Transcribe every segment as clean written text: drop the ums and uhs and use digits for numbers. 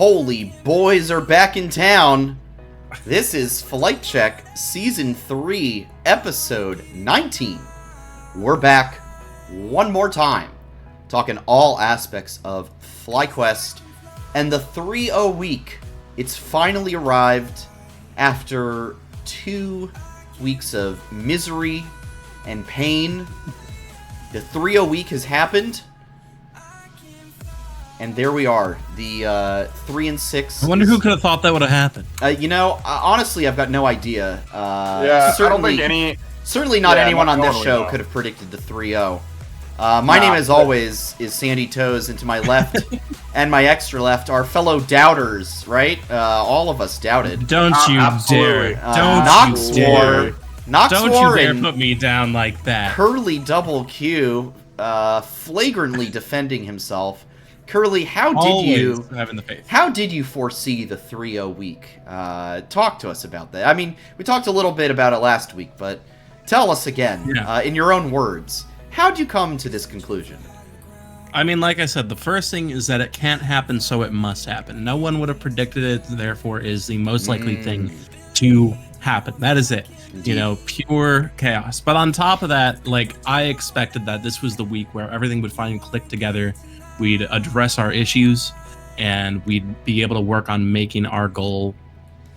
Holy boys are back in town. This is Flight Check Season 3, Episode 19. We're back one more time, talking all aspects of FlyQuest and the 3-0 week. It's finally arrived after 2 weeks of misery and pain. The 3-0 week has happened. And there we are, the 3 and 6. I wonder who could have thought that would have happened. Honestly, I've got no idea. I don't think certainly not anyone on this show could have predicted the 3-0. My name, as always, is Sandy Toes, and to my left and my extra left are fellow doubters, right? All of us doubted. Don't you dare! Don't you dare! Don't you dare put me down like that. Curly Double Q, flagrantly defending himself. Curly, how did you foresee the 3-0 week? Talk to us about that. I mean, we talked a little bit about it last week, but tell us again, in your own words, how'd you come to this conclusion? I mean, like I said, the first thing is that it can't happen, so it must happen. No one would have predicted it, therefore is the most likely thing to happen. That is it. Indeed. You know, pure chaos. But on top of that, like, I expected that this was the week where everything would finally click together. We'd address our issues, and we'd be able to work on making our goal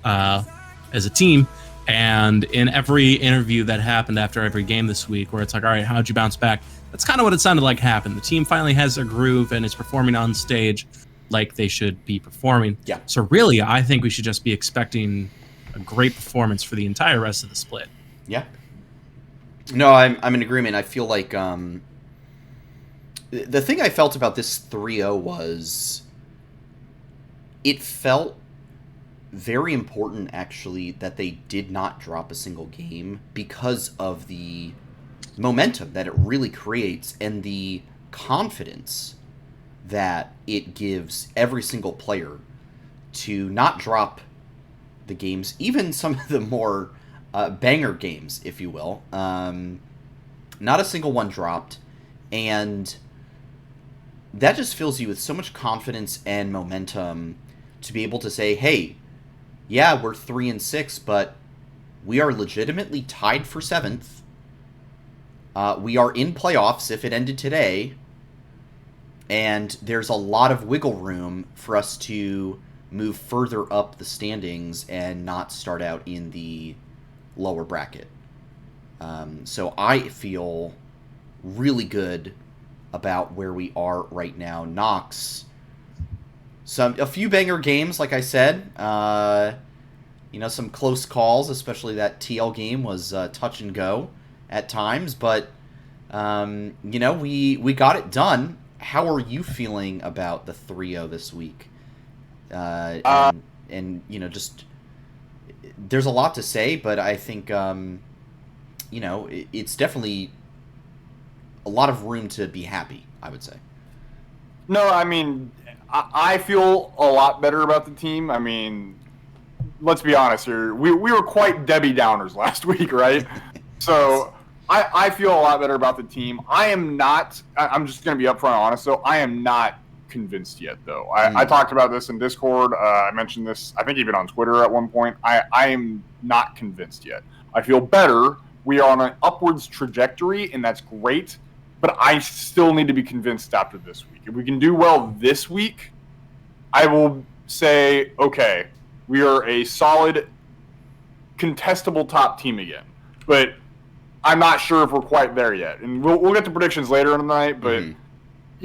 as a team. And in every interview that happened after every game this week, where it's like, all right, how'd you bounce back? That's kind of what it sounded like happened. The team finally has a groove and is performing on stage like they should be performing. Yeah. So really, I think we should just be expecting a great performance for the entire rest of the split. Yeah. No, I'm in agreement. I feel like the thing I felt about this 3-0 was it felt very important, actually, that they did not drop a single game because of the momentum that it really creates and the confidence that it gives every single player to not drop the games, even some of the more banger games, if you will. Not a single one dropped, and that just fills you with so much confidence and momentum to be able to say, hey, yeah, we're 3 and 6, but we are legitimately tied for 7th. We are in playoffs if it ended today, and there's a lot of wiggle room for us to move further up the standings and not start out in the lower bracket. So I feel really good about where we are right now. Knox, a few banger games, like I said. Some close calls, especially that TL game was touch and go at times, but we got it done. How are you feeling about the 3-0 this week? Just there's a lot to say, but I think it's definitely a lot of room to be happy, I would say. No, I mean, I feel a lot better about the team. I mean, let's be honest here. We were quite Debbie Downers last week, right? So I feel a lot better about the team. I'm just going to be upfront honest, though. I am not convinced yet, though. I talked about this in Discord. I mentioned this, I think, even on Twitter at one point. I am not convinced yet. I feel better. We are on an upwards trajectory, and that's great. But I still need to be convinced after this week. If we can do well this week, I will say, okay, we are a solid, contestable top team again. But I'm not sure if we're quite there yet. And we'll get to predictions later in the night, but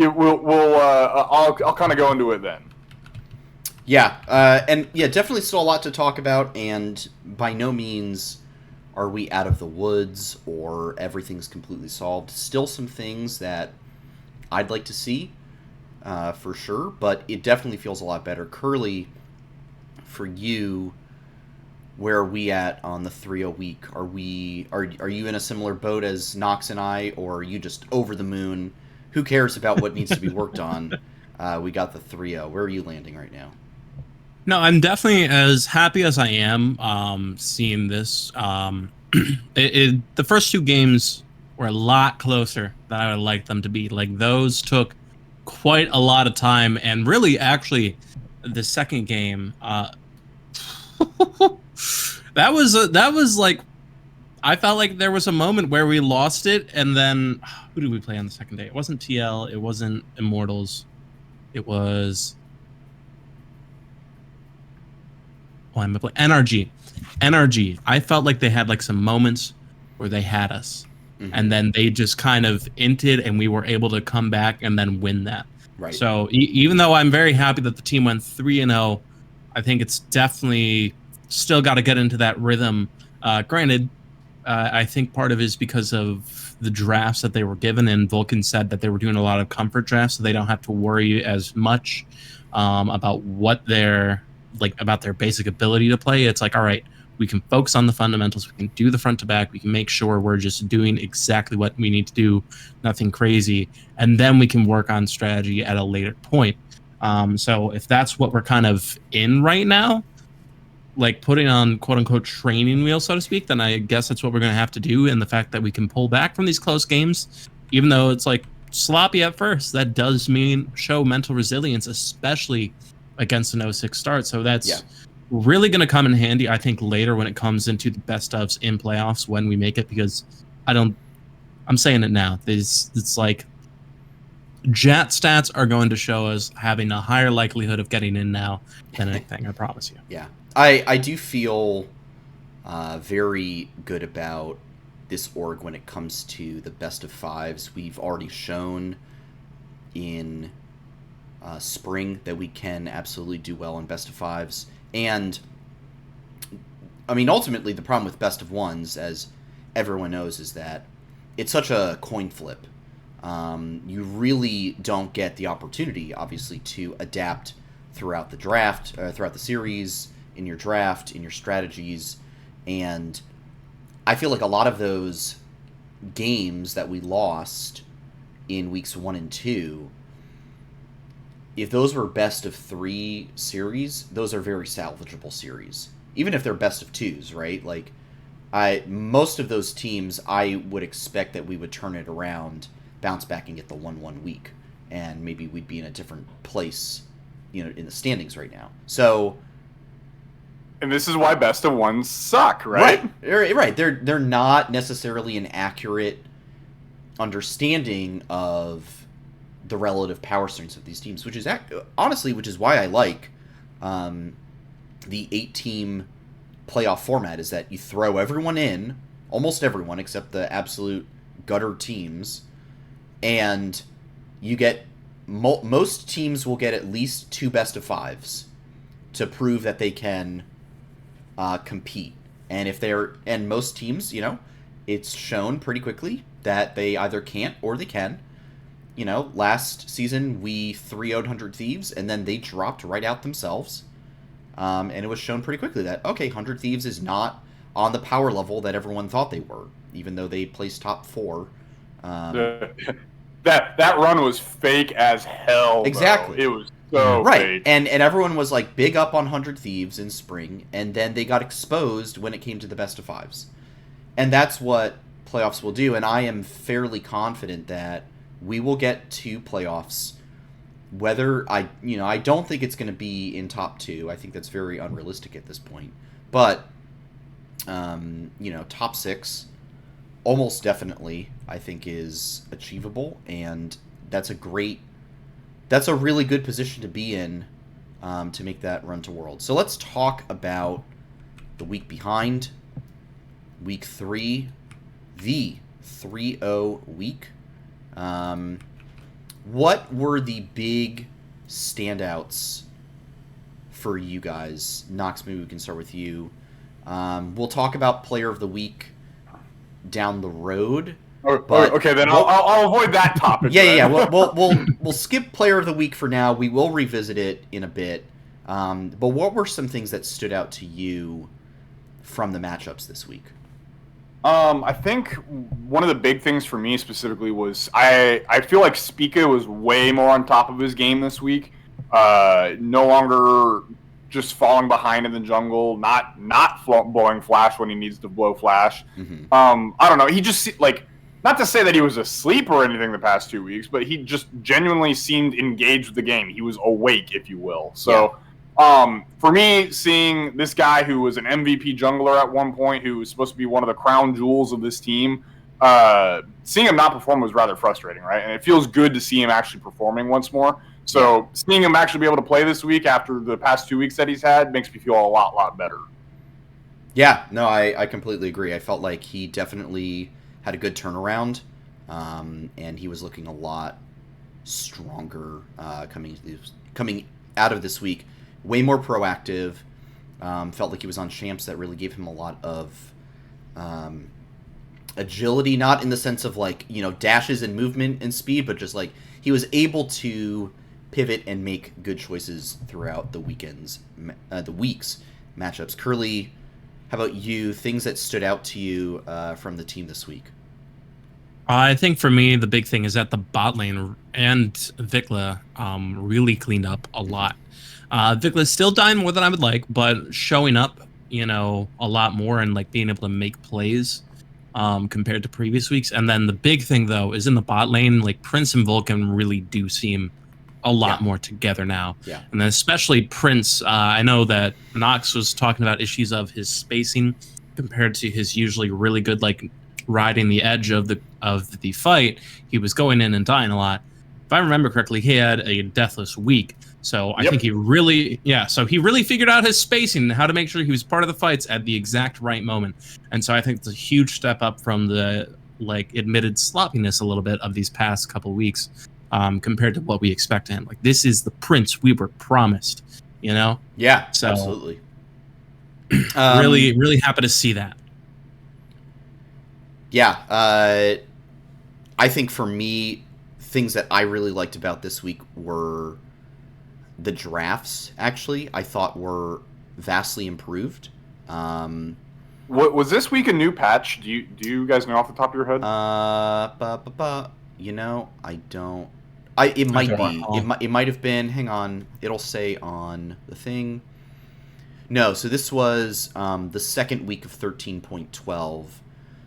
I'll kind of go into it then. Yeah, definitely still a lot to talk about, and by no means are we out of the woods or everything's completely solved. Still some things that I'd like to see, for sure, but it definitely feels a lot better. Curly, for you, where are we at on the 3-0 week? Are you in a similar boat as Knox and I, or are you just over the moon? Who cares about what needs to be worked on? We got the 3-0. Where are you landing right now? No, I'm definitely as happy as I am seeing this. The first 2 games were a lot closer than I would like them to be. Like, those took quite a lot of time, and really, actually, the second game, that was like, I felt like there was a moment where we lost it, and then who did we play on the second day? It wasn't TL, it wasn't Immortals, it was NRG. NRG. I felt like they had like some moments where they had us, and then they just kind of inted, and we were able to come back and then win that. Right. So even though I'm very happy that the team went 3-0, I think it's definitely still got to get into that rhythm. Granted, I think part of it is because of the drafts that they were given, and Vulcan said that they were doing a lot of comfort drafts, so they don't have to worry as much about what their about their basic ability to play. It's like, all right, we can focus on the fundamentals, we can do the front to back, we can make sure we're just doing exactly what we need to do, nothing crazy, and then we can work on strategy at a later point. So if that's what we're kind of in right now, like putting on quote unquote training wheels, so to speak, then I guess that's what we're going to have to do. And the fact that we can pull back from these close games, even though it's like sloppy at first, that does mean show mental resilience, especially against an 0-6 start. So that's really going to come in handy, I think, later when it comes into the best ofs in playoffs when we make it, because I'm saying it now. It's like Jat stats are going to show us having a higher likelihood of getting in now than anything, I promise you. Yeah. I do feel very good about this org when it comes to the best of fives. We've already shown in spring that we can absolutely do well in best of fives. And, I mean, ultimately, the problem with best of ones, as everyone knows, is that it's such a coin flip. You really don't get the opportunity, obviously, to adapt throughout the draft, throughout the series, in your draft, in your strategies, and I feel like a lot of those games that we lost in weeks 1 and 2, if those were best of 3 series, those are very salvageable series, even if they're best of 2s, right? Like, most of those teams, I would expect that we would turn it around, bounce back, and get the 1-1 week, and maybe we'd be in a different place, in the standings right now. So. And this is why best of ones suck, right? Right. They're not necessarily an accurate understanding of the relative power strengths of these teams, which is why I like the 8-team playoff format, is that you throw everyone in, almost everyone except the absolute gutter teams, and you get most teams will get at least 2 best of 5s to prove that they can compete. And most teams, it's shown pretty quickly that they either can't or they can. Last season we 3-0'd 100 Thieves, and then they dropped right out themselves. And it was shown pretty quickly that, okay, 100 Thieves is not on the power level that everyone thought they were, even though they placed top 4. That run was fake as hell. Exactly. Though. It was so right. fake. And everyone was like big up on 100 Thieves in spring, and then they got exposed when it came to the best of 5s. And that's what playoffs will do, and I am fairly confident that we will get to playoffs. Whether I don't think it's going to be in top 2. I think that's very unrealistic at this point. But top 6 almost definitely I think is achievable, and that's a really good position to be in to make that run to Worlds. So let's talk about the week behind, week 3, the 3-0 week. What were the big standouts for you guys? Knox, maybe we can start with you. We'll talk about player of the week down the road. Okay, then I'll avoid that topic. Yeah. We'll skip player of the week for now. We will revisit it in a bit. But what were some things that stood out to you from the matchups this week? I think one of the big things for me specifically was I feel like Spica was way more on top of his game this week. No longer just falling behind in the jungle, not blowing flash when he needs to blow flash. Mm-hmm. I don't know. He just not to say that he was asleep or anything the past 2 weeks, but he just genuinely seemed engaged with the game. He was awake, if you will. So For me, seeing this guy who was an MVP jungler at one point, who was supposed to be one of the crown jewels of this team, seeing him not perform was rather frustrating, right? And it feels good to see him actually performing once more. So seeing him actually be able to play this week after the past 2 weeks that he's had makes me feel a lot better. Yeah, no, I completely agree. I felt like he definitely had a good turnaround, and he was looking a lot stronger coming out of this week. Way more proactive. Felt like he was on champs that really gave him a lot of agility, not in the sense of like, dashes and movement and speed, but just like he was able to pivot and make good choices throughout the weeks matchups. Curly, how about you? Things that stood out to you from the team this week? I think for me, the big thing is that the bot lane and Vikla really cleaned up a lot. Vikla's still dying more than I would like, but showing up, a lot more and like being able to make plays compared to previous weeks. And then the big thing though is in the bot lane, like Prince and Vulcan really do seem a lot more together now. Yeah. And then especially Prince, I know that Nox was talking about issues of his spacing compared to his usually really good like riding the edge of the fight. He was going in and dying a lot. If I remember correctly, he had a deathless week. So I think he really figured out his spacing and how to make sure he was part of the fights at the exact right moment. And so I think it's a huge step up from the like admitted sloppiness a little bit of these past couple weeks compared to what we expect of him. Like, this is the Prince we were promised, Yeah, so absolutely. Really happy to see that. Yeah, I think for me, things that I really liked about this week were the drafts, actually. I thought were vastly improved. What was this week a new patch? Do you guys know off the top of your head? I don't. It might be. It might have been. Hang on. It'll say on the thing. No, so this was the second week of 13.12.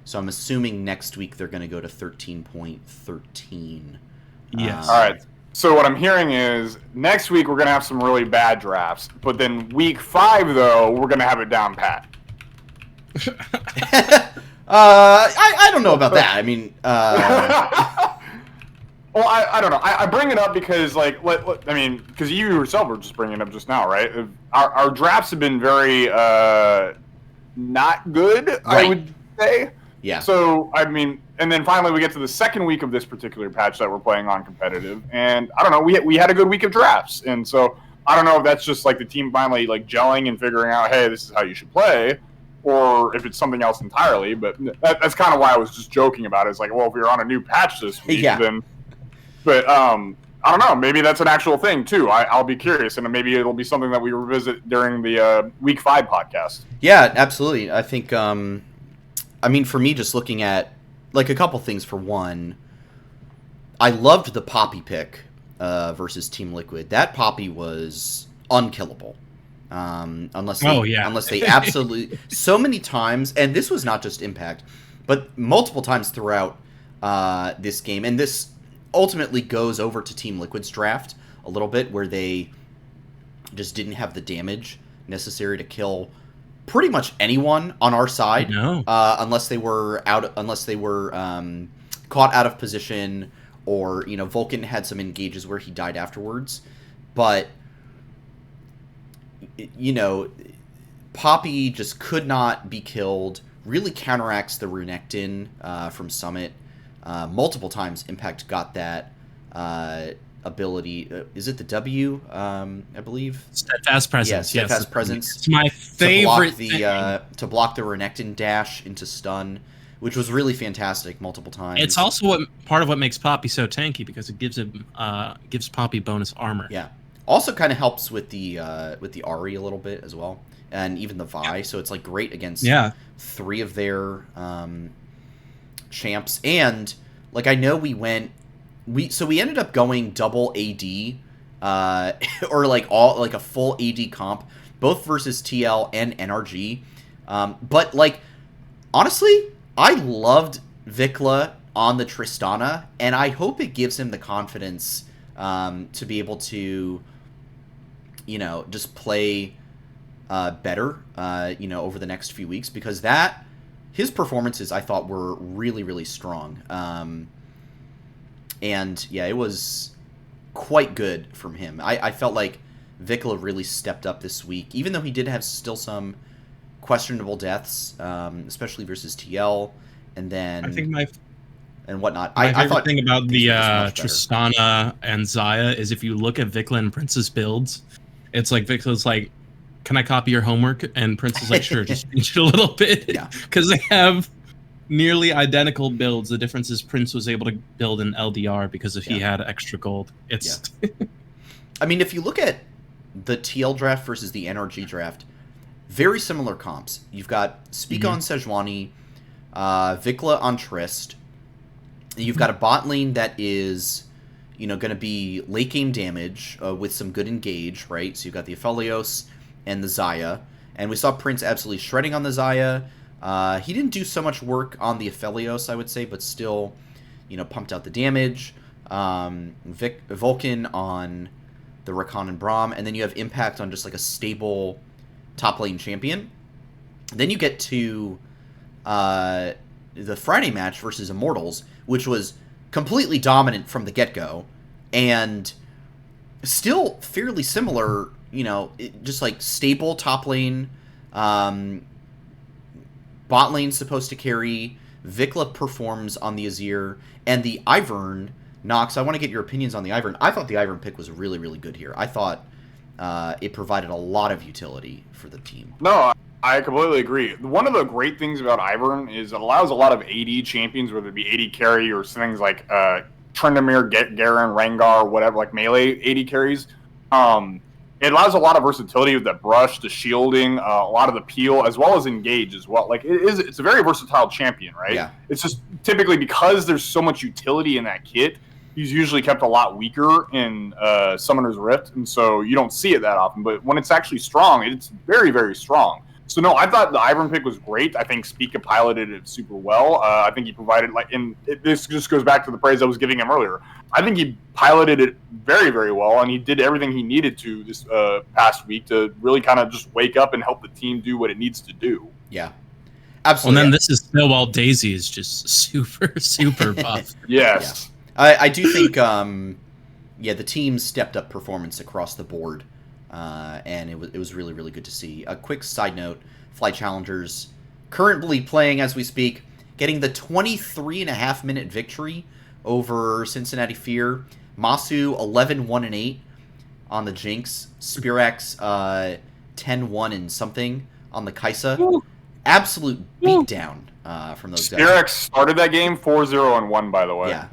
So I'm assuming next week they're going to go to 13.13. Yes. All right. So what I'm hearing is next week we're going to have some really bad drafts, but then week 5 though we're going to have it down pat. I don't know about that. I mean, well, I don't know. I bring it up because because you yourself were just bringing it up just now, right? Our drafts have been very not good, right. I would say. Yeah. So, and then finally we get to the second week of this particular patch that we're playing on competitive, and I don't know, we had a good week of drafts, and so I don't know if that's just like the team finally like gelling and figuring out, hey, this is how you should play, or if it's something else entirely, but that's kind of why I was just joking about it. It's like, well, if we're on a new patch this week, then... But, I don't know, maybe that's an actual thing, too. I'll be curious, and maybe it'll be something that we revisit during the Week 5 podcast. Yeah, absolutely. I think... for me, just looking at, like, a couple things. For one, I loved the Poppy pick versus Team Liquid. That Poppy was unkillable. Unless they absolutely... so many times, and this was not just Impact, but multiple times throughout this game, and this ultimately goes over to Team Liquid's draft a little bit, where they just didn't have the damage necessary to kill pretty much anyone on our side, unless they were caught out of position, or Vulcan had some engages where he died afterwards. But Poppy just could not be killed. Really counteracts the Runectin from Summit. Multiple times Impact got that ability. Is it the W? I believe. Steadfast Presence. Yeah, Steadfast Presence. It's my favorite to block the Renekton dash into stun, which was really fantastic multiple times. It's also part of what makes Poppy so tanky, because it gives Poppy bonus armor. Yeah. Also kind of helps with the Ahri a little bit as well, and even the Vi. Yeah. So it's like great against 3 of their champs. And like, I know we ended up going double AD, or like a full AD comp, both versus TL and NRG. But like, honestly, I loved Vikla on the Tristana, and I hope it gives him the confidence to be able to just play better, over the next few weeks, because his performances, I thought, were really, really strong. And yeah, it was quite good from him. I felt like Vikla really stepped up this week, even though he did have still some questionable deaths, especially versus TL, and then I think and whatnot. my I favorite thought thing about the things were just much better. Tristana and Zaya is if you look at Vikla and Prince's builds, it's like Vikla's like, can I copy your homework? And Prince is like, sure, just change it a little bit. Yeah. Because they have nearly identical builds. The difference is Prince was able to build an LDR because he had extra gold. It's I mean, if you look at the TL draft versus the NRG draft, very similar comps. You've got Spica on Sejuani, Vikla on Trist. You've got a bot lane that is, going to be late game damage with some good engage, right? So you've got the Aphelios and the Zaya. And we saw Prince absolutely shredding on the Zaya. He didn't do so much work on the Aphelios, I would say, but still, pumped out the damage. Vulcan on the Rakan and Braum. And then you have Impact on just like a stable top lane champion. Then you get to the Friday match versus Immortals, which was completely dominant from the get-go, and still fairly similar, just like stable top lane, bot lane's supposed to carry, Vikla performs on the Azir, and the Ivern, Nox, I want to get your opinions on the Ivern. I thought the Ivern pick was really, really good here. I thought it provided a lot of utility for the team. No, I completely agree. One of the great things about Ivern is it allows a lot of AD champions, whether it be AD carry or things like Tryndamere, Garen, Rengar, whatever, like melee AD carries. It allows a lot of versatility with the brush, the shielding, a lot of the peel, as well as engage as well. Like it's a very versatile champion, right? Yeah. It's just typically because there's so much utility in that kit, he's usually kept a lot weaker in Summoner's Rift, and so you don't see it that often. But when it's actually strong, it's very, very strong. So no, I thought the Ivern pick was great. I think Spica piloted it super well. I think he provided this just goes back to the praise I was giving him earlier. I think he piloted it very, very well, and he did everything he needed to this past week to really kind of just wake up and help the team do what it needs to do. Yeah, absolutely. Well, and then this is still while Daisy is just super, super buff. Yes, yeah. I do think the team stepped up performance across the board. And it was really, really good to see. A quick side note, Fly Challengers currently playing as we speak, getting the 23.5-minute victory over Cincinnati Fear. Masu 11-1-8 on the Jinx. Spirax 10-1 and something on the Kaisa. Ooh. Absolute beatdown from those guys. Spirax started that game 4-0-1, by the way. Yeah,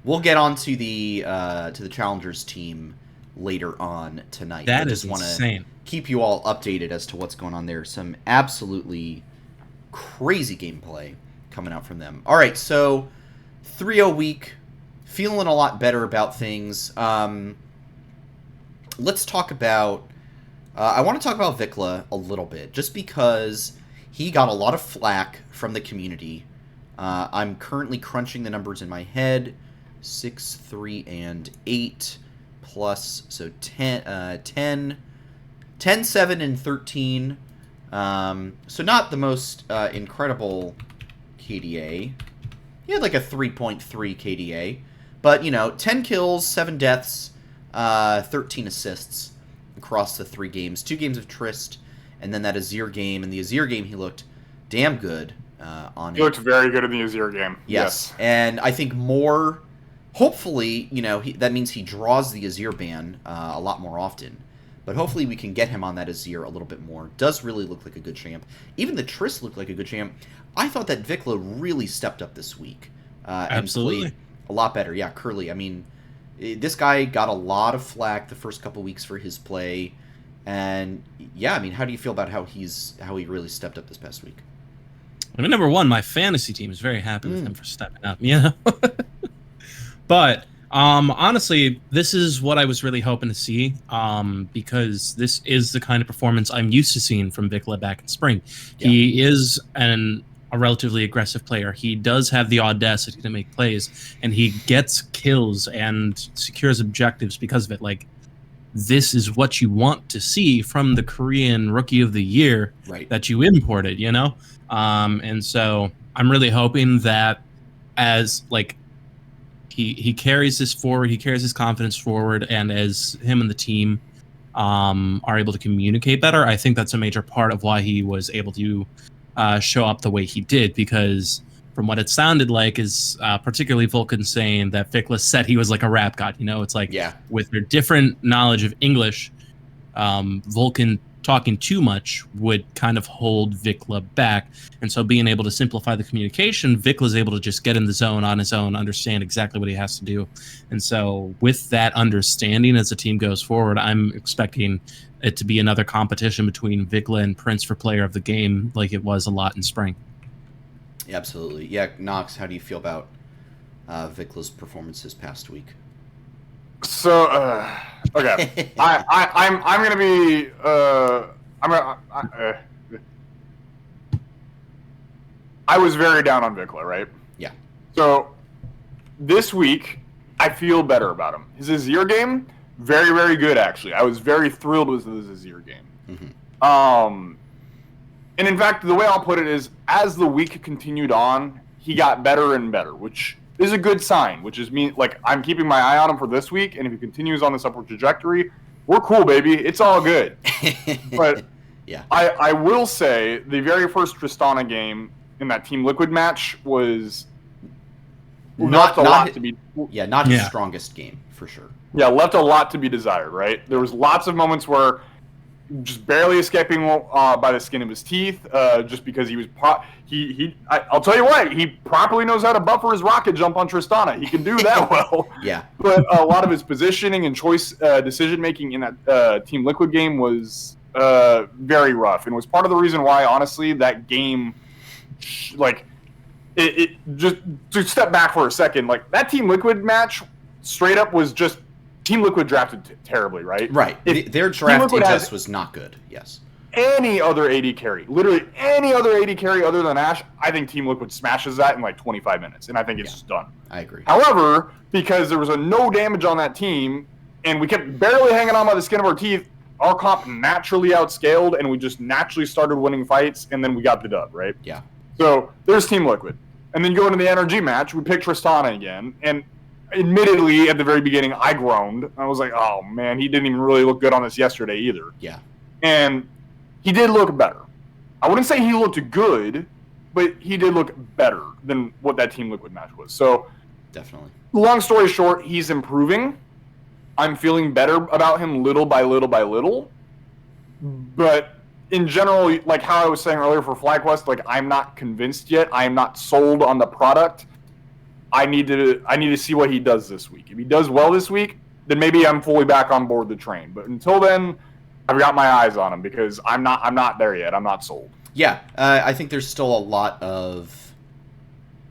we'll get on to the Challengers team later on tonight. That I is just want insane. to keep you all updated as to what's going on there. Some absolutely crazy gameplay coming out from them. All right, so 3-0 week, feeling a lot better about things. Let's talk about... I want to talk about Vikla a little bit, just because he got a lot of flack from the community. I'm currently crunching the numbers in my head. 6, 3, and 8... plus, so 10, 7, and 13. So not the most incredible KDA. He had like a 3.3 KDA. But, 10 kills, 7 deaths, 13 assists across the 3 games. 2 games of Trist, and then that Azir game. In the Azir game, he looked damn good on it. He looked very good in the Azir game. Yes. And I think more... Hopefully, that means he draws the Azir ban a lot more often. But hopefully we can get him on that Azir a little bit more. Does really look like a good champ. Even the Triss looked like a good champ. I thought that Vikla really stepped up this week. Absolutely. And played a lot better. Yeah, Curly. I mean, this guy got a lot of flack the first couple weeks for his play. And, yeah, I mean, how do you feel about how he really stepped up this past week? I mean, number one, my fantasy team is very happy with him for stepping up. But honestly, this is what I was really hoping to see, because this is the kind of performance I'm used to seeing from Vikla back in spring. Yeah. He is a relatively aggressive player. He does have the audacity to make plays, and he gets kills and secures objectives because of it. Like, this is what you want to see from the Korean Rookie of the Year that you imported, you know? And so I'm really hoping that as like he carries this forward, he carries his confidence forward, and as him and the team are able to communicate better, I think that's a major part of why he was able to show up the way he did, because from what it sounded like is particularly Vulcan saying that Vikla said he was like a rap god. You know, it's like with their different knowledge of English, Vulcan talking too much would kind of hold Vikla back. And so being able to simplify the communication, Vikla's able to just get in the zone on his own, understand exactly what he has to do. And so with that understanding as the team goes forward, I'm expecting it to be another competition between Vikla and Prince for player of the game like it was a lot in spring. Absolutely. Yeah, Knox, how do you feel about Vikla's performance this past week? So, okay, I'm gonna be I was very down on Vikla, right? Yeah. So this week I feel better about him. His Azir game, very, very good actually. I was very thrilled with his Azir game. Mm-hmm. And in fact, the way I'll put it is, as the week continued on, he got better and better, which is a good sign, which is like I'm keeping my eye on him for this week, and if he continues on this upward trajectory, we're cool, baby. It's all good. But yeah, I will say the very first Tristana game in that Team Liquid match was not his Yeah. strongest game for sure. Yeah, left a lot to be desired, right? There was lots of moments where just barely escaping by the skin of his teeth, just because he was I'll tell you what, he properly knows how to buffer his rocket jump on Tristana. He can do that well. Yeah. But a lot of his positioning and choice decision making in that Team Liquid game was very rough, and was part of the reason why, honestly, that game, like, it just to step back for a second, like that Team Liquid match straight up was just Team Liquid drafted terribly, right? Right. Their draft test was not good. Yes. Any other AD carry, literally any other AD carry other than Ashe, I think Team Liquid smashes that in like 25 minutes, and I think it's just done. I agree. However, because there was no damage on that team, and we kept barely hanging on by the skin of our teeth, our comp naturally outscaled, and we just naturally started winning fights, and then we got the dub, right? Yeah. So there's Team Liquid. And then going to the NRG match, we picked Tristana again, and admittedly, at the very beginning, I groaned. I was like, oh, man, he didn't even really look good on this yesterday either. Yeah. And he did look better. I wouldn't say he looked good, but he did look better than what that Team Liquid match was. So, definitely. Long story short, he's improving. I'm feeling better about him little by little by little. But in general, like how I was saying earlier for FlyQuest, like I'm not convinced yet. I am not sold on the product. I need to see what he does this week. If he does well this week, then maybe I'm fully back on board the train. But until then, I've got my eyes on him because I'm not there yet. I'm not sold. Yeah, I think there's still a lot of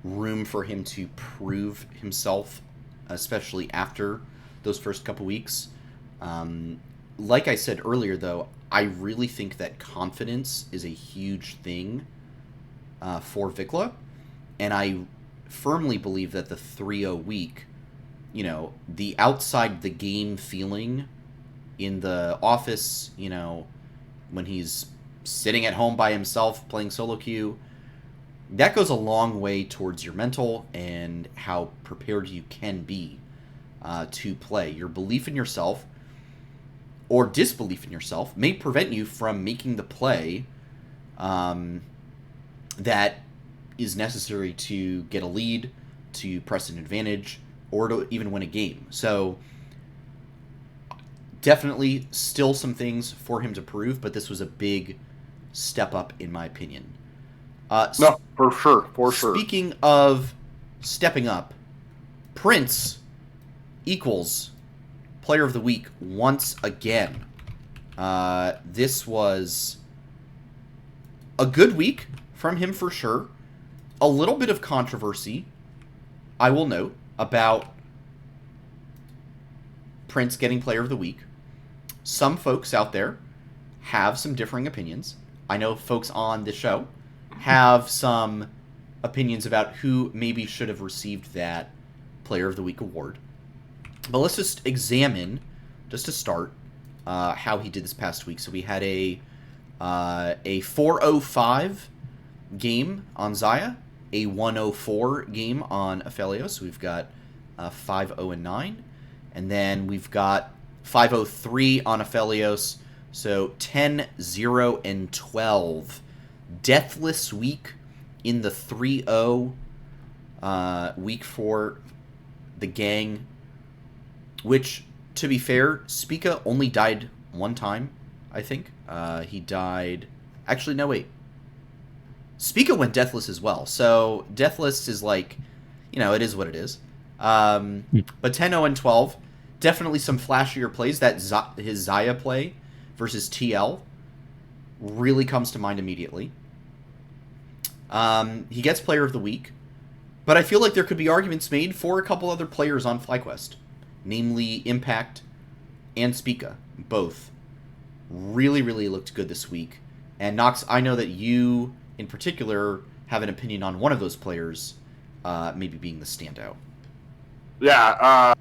room for him to prove himself, especially after those first couple weeks. Like I said earlier, though, I really think that confidence is a huge thing for Vikla, and I firmly believe that the 3-0 week, the outside the game feeling in the office, when he's sitting at home by himself playing solo queue, that goes a long way towards your mental and how prepared you can be to play. Your belief in yourself or disbelief in yourself may prevent you from making the play that is necessary to get a lead, to press an advantage, or to even win a game. So definitely still some things for him to prove, but this was a big step up in my opinion. No, for sure. Speaking of stepping up, Prince equals Player of the Week once again. This was a good week from him for sure. A little bit of controversy, I will note, about Prince getting Player of the Week. Some folks out there have some differing opinions. I know folks on this show have some opinions about who maybe should have received that Player of the Week award. But let's just examine, just to start, how he did this past week. So we had a 405 game on Zaya, a 104 game on Aphelios. So we've got 5-0-9, and then we've got 503 on Aphelios. So 10-0-12. Deathless week in the 3-0 week for the gang, which, to be fair, Spica only died one time, I think. He died... Actually, no, wait. Spica went deathless as well. So deathless is like, it is what it is. But 10-0-12, definitely some flashier plays. His Zaya play versus TL really comes to mind immediately. He gets Player of the Week, but I feel like there could be arguments made for a couple other players on FlyQuest, namely Impact and Spica. Both really, really looked good this week. And Nox, I know that you, in particular, have an opinion on one of those players maybe being the standout. Yeah,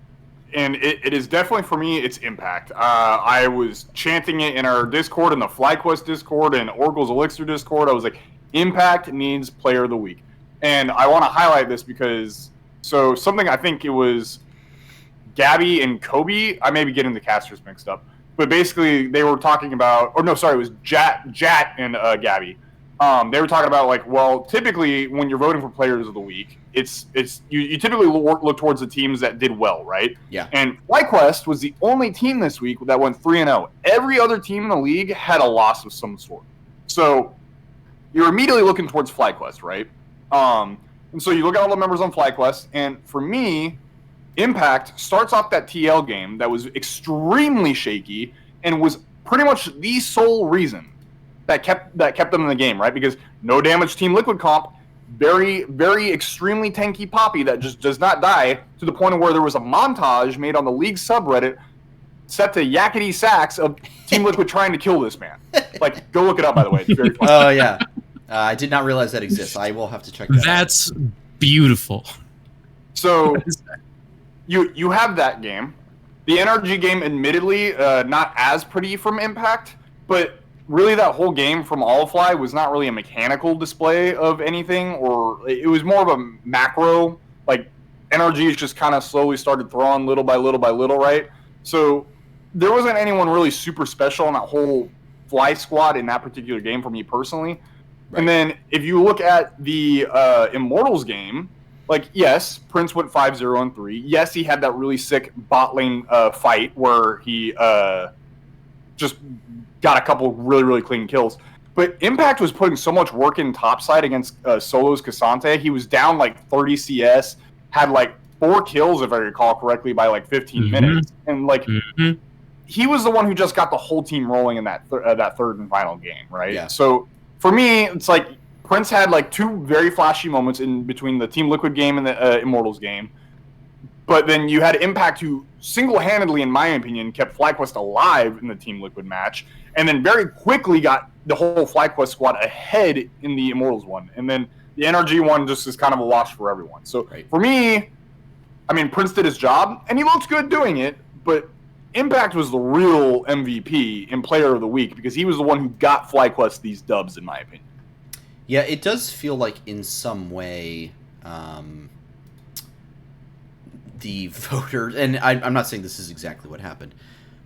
and it is definitely, for me, it's Impact. I was chanting it in our Discord, in the FlyQuest Discord, and Oracle's Elixir Discord. I was like, Impact needs Player of the Week. And I want to highlight this because, something I think it was Gabby and Kobe, I may be getting the casters mixed up, but basically they were talking about, it was Jat and Gabby. They were talking about, like, well, typically when you're voting for Players of the Week, you typically look towards the teams that did well, right? Yeah. And FlyQuest was the only team this week that went 3-0. Every other team in the league had a loss of some sort. So you're immediately looking towards FlyQuest, right? And so you look at all the members on FlyQuest, and for me, Impact starts off that TL game that was extremely shaky and was pretty much the sole reason that kept them in the game, right? Because no damage Team Liquid comp, very, very extremely tanky Poppy that just does not die, to the point of where there was a montage made on the League subreddit set to yakety sax of Team Liquid trying to kill this man. Like, go look it up, by the way. It's very funny. Oh, yeah. I did not realize that exists. I will have to check that out. That's beautiful. So you have that game. The NRG game, admittedly, not as pretty from Impact, but really that whole game from Allfly was not really a mechanical display of anything, or it was more of a macro. Like, NRG just kind of slowly started throwing little by little by little, right? So there wasn't anyone really super special in that whole Fly squad in that particular game for me personally. Right. And then if you look at the Immortals game, like, yes, Prince went 5-0-3. Yes, he had that really sick bot lane fight where he just got a couple really, really clean kills. But Impact was putting so much work in topside against Solo's Cassante. He was down like 30 CS, had like 4 kills, if I recall correctly, by like 15 minutes. And like, he was the one who just got the whole team rolling in that third and final game, right? Yeah. So for me, it's like Prince had like 2 very flashy moments in between the Team Liquid game and the Immortals game. But then you had Impact, who single-handedly, in my opinion, kept FlyQuest alive in the Team Liquid match, and then very quickly got the whole FlyQuest squad ahead in the Immortals one. And then the NRG one just is kind of a wash for everyone. So for me, I mean, Prince did his job, and he looked good doing it, but Impact was the real MVP and Player of the Week because he was the one who got FlyQuest these dubs, in my opinion. Yeah, it does feel like in some way the voters, and I'm not saying this is exactly what happened,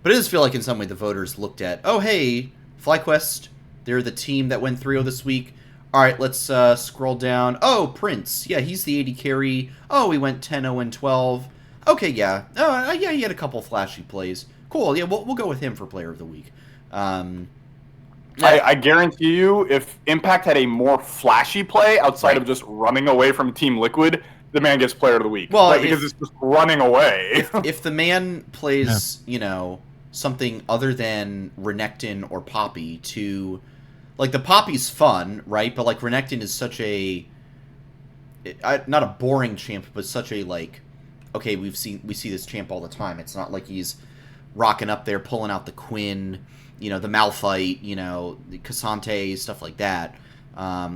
but it does feel like in some way the voters looked at, oh, hey, FlyQuest, they're the team that went 3-0 this week. All right, let's scroll down. Oh, Prince. Yeah, he's the AD carry. Oh, he went 10-0-12. Okay, yeah. Oh, yeah, he had a couple flashy plays. Cool, yeah, we'll go with him for Player of the Week. I guarantee you, if Impact had a more flashy play outside of just running away from Team Liquid, the man gets Player of the Week. Well, because it's just running away. if the man plays, something other than Renekton or Poppy to... Like, the Poppy's fun, right? But, like, Renekton is such a... not a boring champ, but such a, like... Okay, we see this champ all the time. It's not like he's rocking up there, pulling out the Quinn, the Malphite, the Cassante, stuff like that.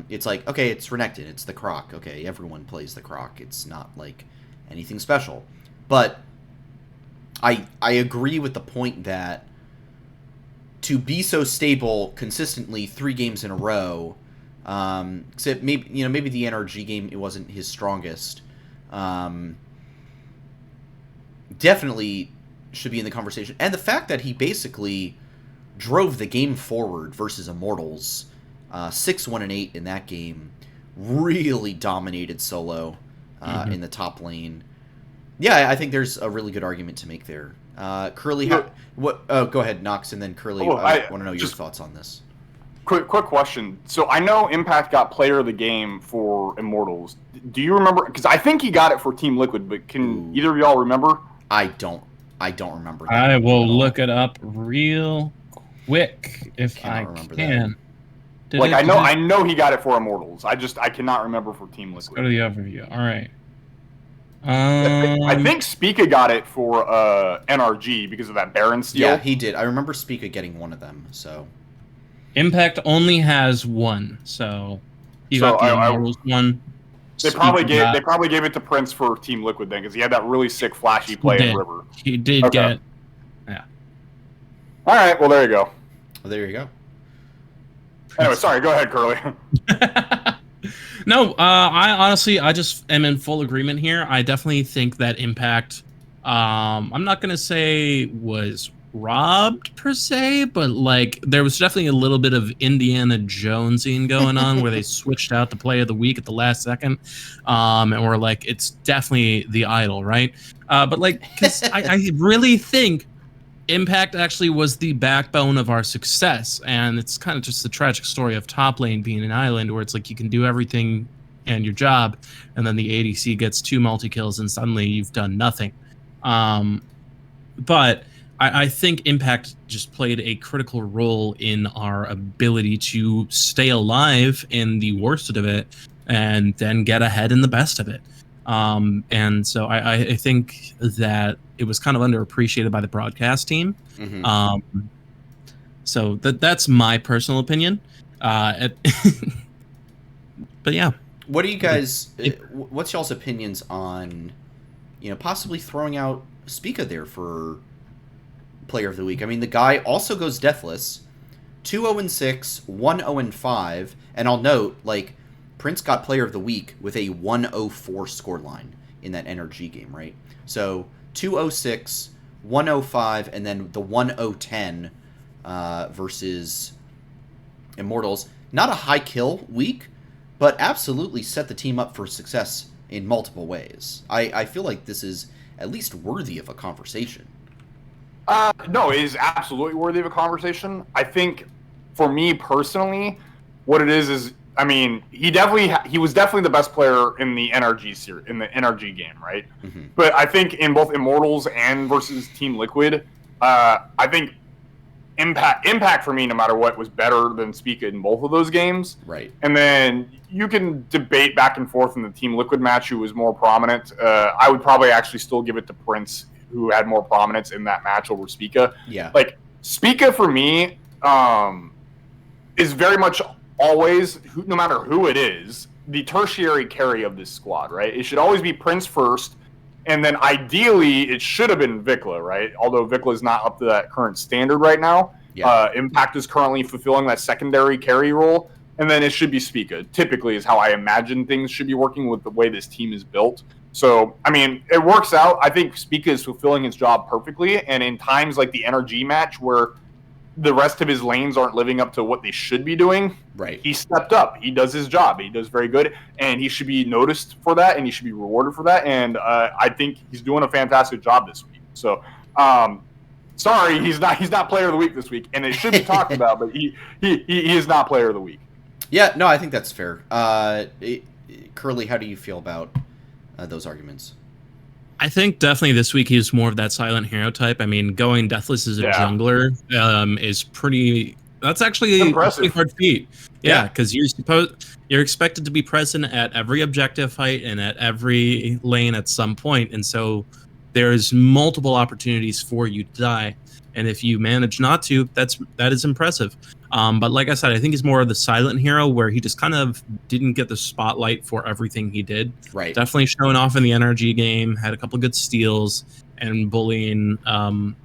It's like, okay, it's Renekton, it's the Croc. Okay, everyone plays the Croc. It's not, like, anything special. But I agree with the point that to be so stable consistently 3 games in a row, except maybe the NRG game, it wasn't his strongest. Definitely should be in the conversation. And the fact that he basically drove the game forward versus Immortals, 6-1-8 in that game, really dominated solo in the top lane. Yeah, I think there's a really good argument to make there. Curly, go ahead, Nox, and then Curly. I want to know your thoughts on this. Quick question. So I know Impact got Player of the Game for Immortals. Do you remember? Because I think he got it for Team Liquid, but can either of y'all remember? I don't remember that. I will look it up real quick if I can. I know he got it for Immortals. I cannot remember for Team Liquid. Let's go to the overview. All right. I think Spica got it for NRG because of that Baron steal. Yeah, he did. I remember Spica getting one of them. So Impact only has one, so he got the Immortals one. They probably gave it to Prince for Team Liquid then, because he had that really sick flashy play in River. He did get, yeah. All right, well there you go. Well, there you go. Anyway, sorry. Go ahead, Curly. No, I just am in full agreement here. I definitely think that Impact, I'm not gonna say was robbed per se, but like there was definitely a little bit of Indiana Jonesing going on where they switched out the play of the week at the last second, and we're like, it's definitely the idol, right? But like, because I really think Impact actually was the backbone of our success, and it's kind of just the tragic story of top lane being an island where it's like you can do everything and your job, and then the ADC gets 2 multi-kills and suddenly you've done nothing. But I think Impact just played a critical role in our ability to stay alive in the worst of it and then get ahead in the best of it. And so I think that it was kind of underappreciated by the broadcast team. Mm-hmm. So that's my personal opinion. But yeah. What do you guys, what's y'all's opinions on, possibly throwing out Spica there for Player of the Week? I mean, the guy also goes deathless, 2-0-6, 1-0-5, and I'll note, like, Prince got Player of the Week with a 104 scoreline in that NRG game, right? So 2-0-6, 1-0-5, and then the 1-0-10 versus Immortals. Not a high kill week, but absolutely set the team up for success in multiple ways. I feel like this is at least worthy of a conversation. No, it is absolutely worthy of a conversation. I think, for me personally, what it is, I mean, he was definitely the best player in the NRG game, right? Mm-hmm. But I think in both Immortals and versus Team Liquid, I think Impact for me, no matter what, was better than Spica in both of those games. Right. And then you can debate back and forth in the Team Liquid match who was more prominent. I would probably actually still give it to Prince, who had more prominence in that match over Spica. Yeah. Like, Spica for me is very much always, no matter who it is, the tertiary carry of this squad, right? It should always be Prince first, and then ideally it should have been Vikla, right? Although Vikla is not up to that current standard right now. Yeah. Impact is currently fulfilling that secondary carry role, and then it should be Spica. Typically is how I imagine things should be working with the way this team is built. So, I mean, it works out. I think Spica is fulfilling his job perfectly, and in times like the NRG match where the rest of his lanes aren't living up to what they should be doing, right, he stepped up. He does his job. He does very good, and he should be noticed for that, and he should be rewarded for that, and I think he's doing a fantastic job this week. So, sorry, he's not Player of the Week this week, and it should be talked about, but he is not Player of the Week. Yeah, no, I think that's fair. Curly, how do you feel about those arguments? I think definitely this week he's more of that silent hero type. I mean, going deathless as a jungler is pretty. That's actually a pretty hard feat. Yeah, because you're expected to be present at every objective fight and at every lane at some point, and so there's multiple opportunities for you to die. And if you manage not to, that is impressive. But like I said, I think he's more of the silent hero where he just kind of didn't get the spotlight for everything he did. Right. Definitely showing off in the NRG game, had a couple of good steals and bullying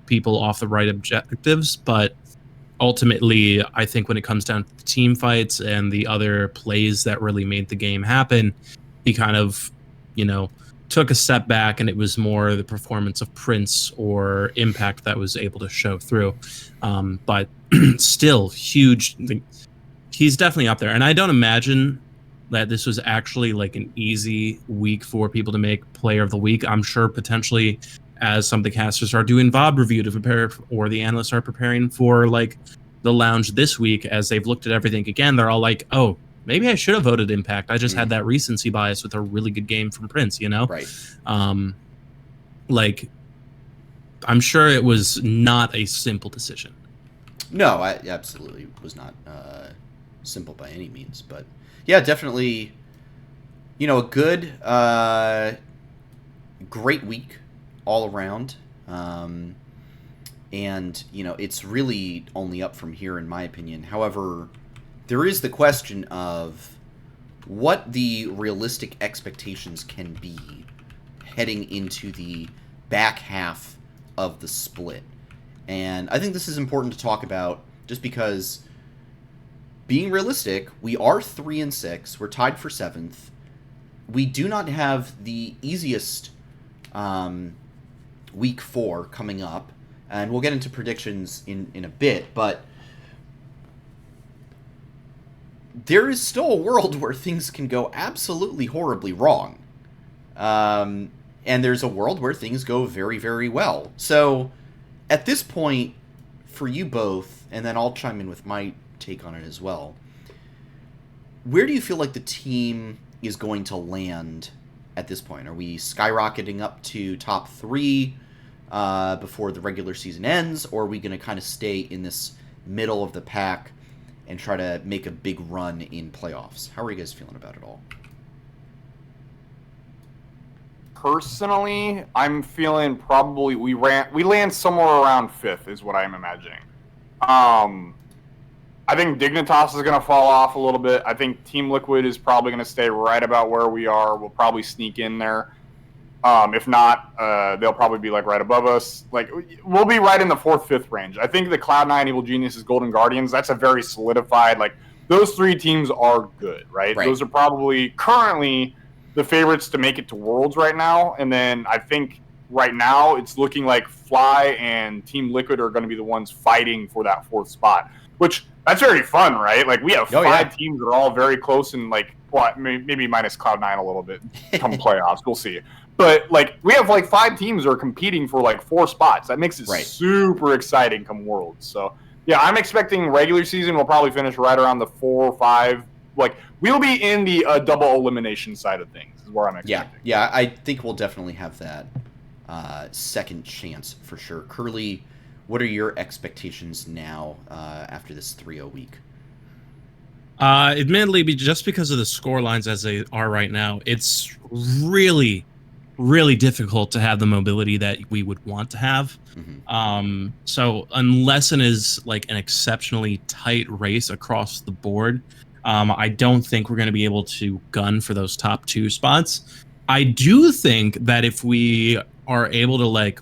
people off the right objectives. But ultimately, I think when it comes down to the team fights and the other plays that really made the game happen, he kind of, took a step back, and it was more the performance of Prince or Impact that was able to show through. But still, huge. He's definitely up there, and I don't imagine that this was actually like an easy week for people to make Player of the Week. I'm sure potentially, as some of the casters are doing VOD review to prepare, or the analysts are preparing for like the lounge this week, as they've looked at everything again, they're all like, oh, maybe I should have voted Impact. I just had that recency bias with a really good game from Prince, Right. Like, I'm sure it was not a simple decision. No, I absolutely was not simple by any means, but yeah, definitely, a good, great week all around. And, it's really only up from here, in my opinion. However, there is the question of what the realistic expectations can be heading into the back half of the split. And I think this is important to talk about just because, being realistic, we are 3-6. We're tied for 7th. We do not have the easiest week 4 coming up. And we'll get into predictions in a bit, but there is still a world where things can go absolutely horribly wrong. And there's a world where things go very, very well. So, at this point, for you both, and then I'll chime in with my take on it as well, where do you feel like the team is going to land at this point? Are we skyrocketing up to top 3 before the regular season ends, or are we going to kind of stay in this middle of the pack and try to make a big run in playoffs? How are you guys feeling about it all? Personally, I'm feeling probably we land somewhere around 5th is what I'm imagining. I think Dignitas is going to fall off a little bit. I think Team Liquid is probably going to stay right about where we are. We'll probably sneak in there. If not, they'll probably be like right above us. Like, we'll be right in the 4th, 5th range. I think the Cloud9, Evil Geniuses, Golden Guardians, that's a very solidified, like, those 3 teams are good, right? Those are probably currently the favorites to make it to Worlds right now. And then I think right now it's looking like Fly and Team Liquid are going to be the ones fighting for that 4th spot, which that's very fun, right? Like, we have 5 teams that are all very close, and like, what, maybe minus Cloud9 a little bit come playoffs. We'll see. But like, we have like 5 teams that are competing for like 4 spots. That makes it super exciting come Worlds. So yeah, I'm expecting regular season we'll probably finish right around the 4 or 5. Like, we'll be in the double elimination side of things is where I'm expecting. Yeah, I think we'll definitely have that second chance for sure. Curly, what are your expectations now after this 3-0 week? Admittedly, just because of the score lines as they are right now, it's really, really difficult to have the mobility that we would want to have. So unless it is like an exceptionally tight race across the board, I don't think we're going to be able to gun for those top 2 spots. I do think that if we are able to like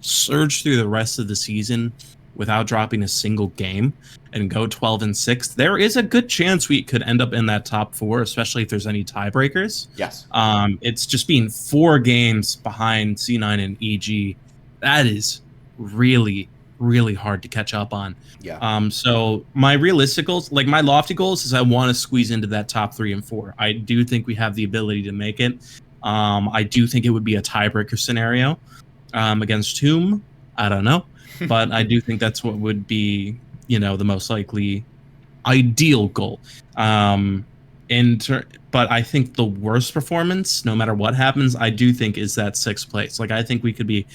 surge through the rest of the season without dropping a single game and go 12-6, there is a good chance we could end up in that top 4, especially if there's any tiebreakers. Yes. It's just being 4 games behind C9 and EG. That is really, really hard to catch up on. Yeah. So my realistic goals, like my lofty goals, is I want to squeeze into that top 3 and 4. I do think we have the ability to make it. I do think it would be a tiebreaker scenario. Against whom? I don't know. But I do think that's what would be, the most likely ideal goal. But I think the worst performance, no matter what happens, I do think is that 6th place. Like, I think we could be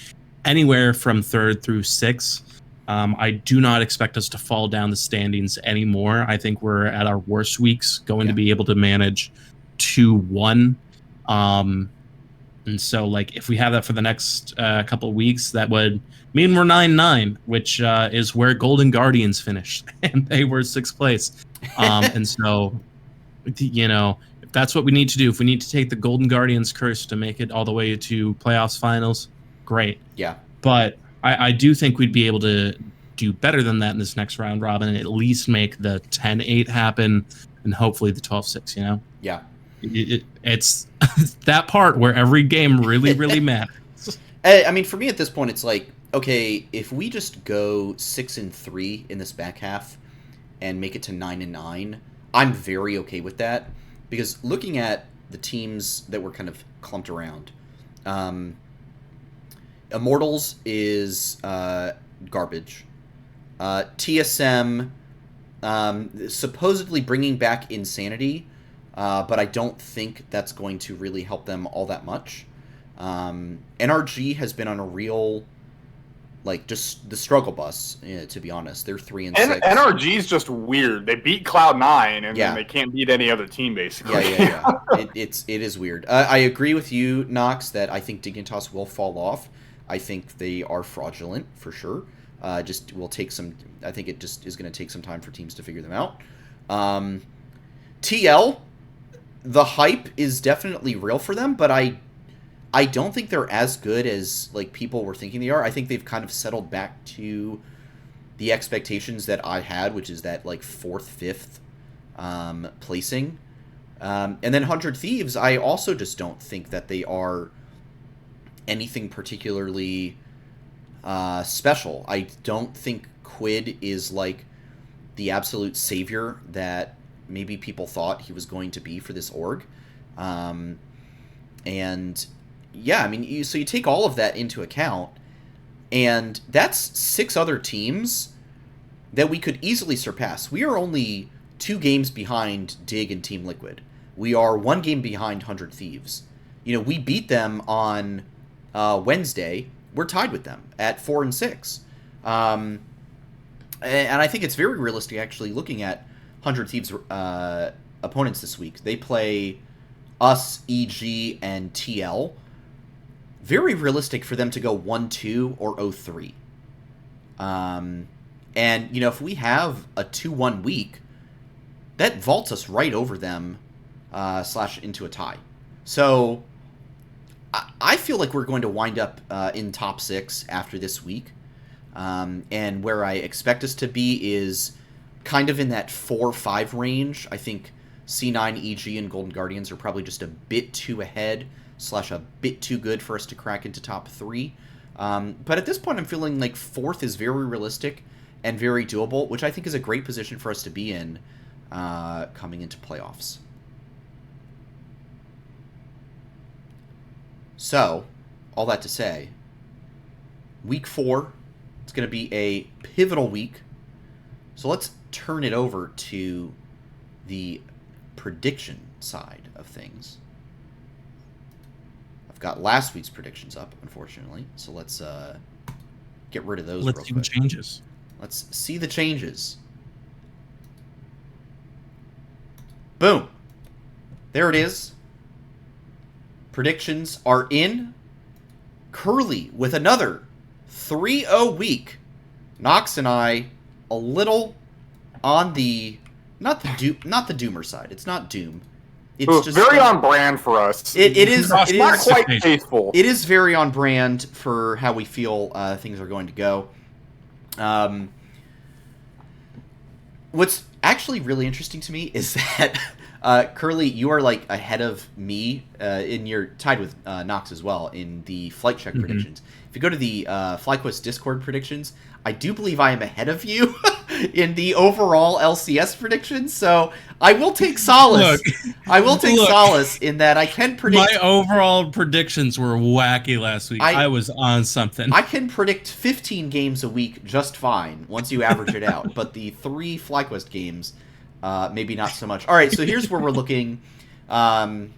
anywhere from 3rd through 6th. I do not expect us to fall down the standings anymore. I think we're at our worst weeks going to be able to manage 2-1. And so, like, if we have that for the next couple of weeks, that would mean we're 9-9, which is where Golden Guardians finished, and they were 6th place. And so, if that's what we need to do, if we need to take the Golden Guardians curse to make it all the way to playoffs finals, great. Yeah. But I do think we'd be able to do better than that in this next round robin and at least make the 10-8 happen and hopefully the 12-6, you know? Yeah. It's that part where every game really, really matters. I mean, for me at this point, it's like, okay, if we just go 6-3 in this back half and make it to 9-9, I'm very okay with that. Because looking at the teams that were kind of clumped around, Immortals is garbage. TSM supposedly bringing back Insanity, but I don't think that's going to really help them all that much. NRG has been on a real, like, just the struggle bus, to be honest. They're 3-6. NRG's just weird. They beat Cloud9, and Yeah. then they can't beat any other team, basically. Yeah. It is weird. I agree with you, Nox, that I think Dignitas will fall off. I think they are fraudulent, for sure. Just will take some... I think it just is going to take some time for teams to figure them out. TL, the hype is definitely real for them, but I don't think they're as good as like people were thinking they are. I think they've kind of settled back to the expectations that I had, which is that like 4th, 5th placing. And then 100 Thieves, I also just don't think that they are anything particularly special. I don't think Quid is like the absolute savior that maybe people thought he was going to be for this org. And yeah, I mean, so you take all of that into account, and that's 6 other teams that we could easily surpass. We are only 2 games behind Dig and Team Liquid. We are 1 game behind 100 Thieves. You know, we beat them on Wednesday. We're tied with them at 4-6. And I think it's very realistic, actually, looking at 100 Thieves' opponents this week. They play us, EG, and TL. Very realistic for them to go 1-2 or 0-3. And, you know, if we have a 2-1 week, that vaults us right over them / into a tie. So I feel like we're going to wind up in top 6 after this week. And where I expect us to be is kind of in that 4-5 range. I think C9, EG, and Golden Guardians are probably just a bit too ahead / a bit too good for us to crack into top 3. But at this point, I'm feeling like 4th is very realistic and very doable, which I think is a great position for us to be in coming into playoffs. So, all that to say, week 4, it's going to be a pivotal week. So let's turn it over to the prediction side of things. I've got last week's predictions up, unfortunately, so let's get rid of those real quick. Let's see the changes. Let's see the changes. Boom. There it is. Predictions are in. Curly with another 3-0 week. Nox and I a little on the not the doomer side. It's not doom. It's just very on brand for us. It is not quite faithful. It is very on brand for how we feel things are going to go. What's actually really interesting to me is that Curly, you are like ahead of me, and you're tied with Nox as well in the flight check predictions. If you go to the FlyQuest Discord predictions, I do believe I am ahead of you in the overall LCS predictions. So I will take solace. Solace in that I can predict. My overall predictions were wacky last week. I was on something. I can predict 15 games a week just fine once you average it out. But the 3 FlyQuest games, maybe not so much. All right, so here's where we're looking. The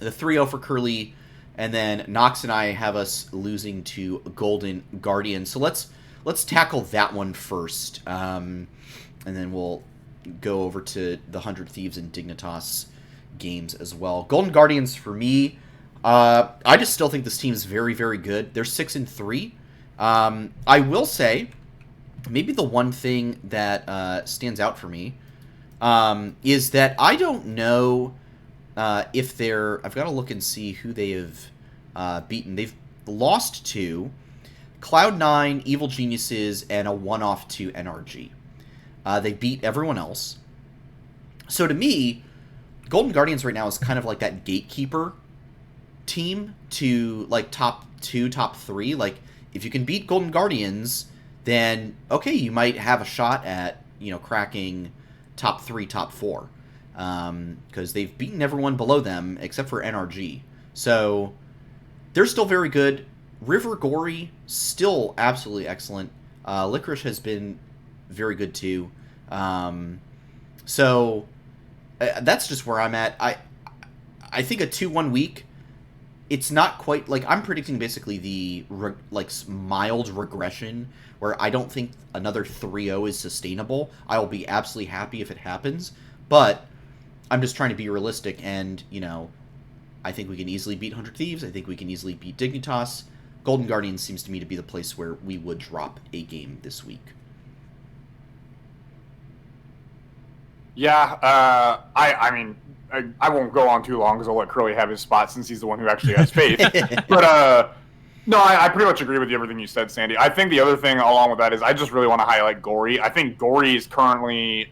3-0 for Curly, and then Nox and I have us losing to Golden Guardian. So let's tackle that one first, and then we'll go over to the 100 Thieves and Dignitas games as well. Golden Guardians for me, I just still think this team is very, very good. They're 6-3. I will say, maybe the one thing that stands out for me is that I don't know if they're... I've got to look and see who they have beaten. They've lost to Cloud9, Evil Geniuses, and a one-off to NRG. They beat everyone else. So to me, Golden Guardians right now is kind of like that gatekeeper team to like top 2, top 3. Like if you can beat Golden Guardians, then okay, you might have a shot at, cracking top 3, top 4. Because they've beaten everyone below them except for NRG. So they're still very good. River Gory, still absolutely excellent. Licorice has been very good too. So that's just where I'm at. I think a 2-1 week, it's not quite like I'm predicting basically the mild regression where I don't think another 3-0 is sustainable. I will be absolutely happy if it happens, but I'm just trying to be realistic, and I think we can easily beat 100 Thieves. I think we can easily beat Dignitas. Golden Guardians seems to me to be the place where we would drop a game this week. Yeah, I mean, I won't go on too long because I'll let Curly have his spot since he's the one who actually has faith. But no, I pretty much agree with everything you said, Sandy. I think the other thing along with that is I just really want to highlight Gory. I think Gory is currently,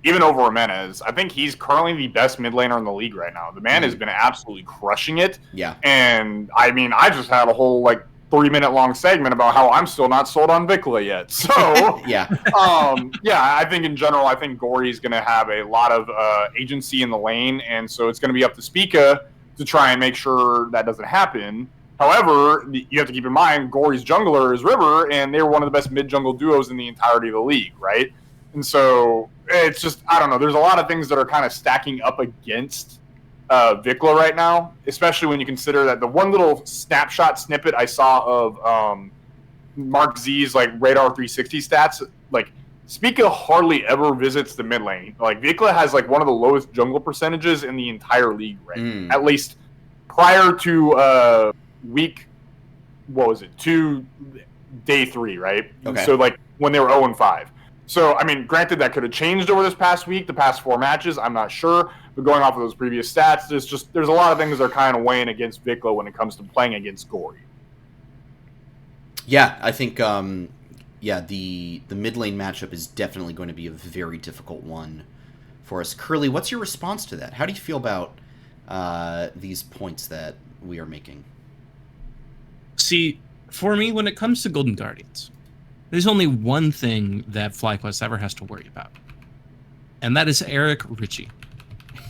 even over Jimenez, I think he's currently the best mid laner in the league right now. The man has been absolutely crushing it. Yeah. And I mean, I just had a whole 3-minute long segment about how I'm still not sold on Vikla yet. So yeah. I think in general, I think Gory is going to have a lot of agency in the lane, and so it's going to be up to Spica to try and make sure that doesn't happen. However, you have to keep in mind Gory's jungler is River, and they're one of the best mid-jungle duos in the entirety of the league, right? And so it's just, I don't know, there's a lot of things that are kind of stacking up against Vikla right now, especially when you consider that the one little snapshot snippet I saw of Mark Z's Radar 360 stats, Spica hardly ever visits the mid lane. Vikla has one of the lowest jungle percentages in the entire league, right? At least prior to day 3, right? Okay. So when they were 0-5. So, I mean, granted, that could have changed over this past week, the past 4 matches, I'm not sure. But going off of those previous stats, there's a lot of things that are kind of weighing against Vikla when it comes to playing against Gory. Yeah, I think, the mid lane matchup is definitely going to be a very difficult one for us. Curly, what's your response to that? How do you feel about these points that we are making? See, for me, when it comes to Golden Guardians, there's only one thing that FlyQuest ever has to worry about, and that is Eric Ritchie,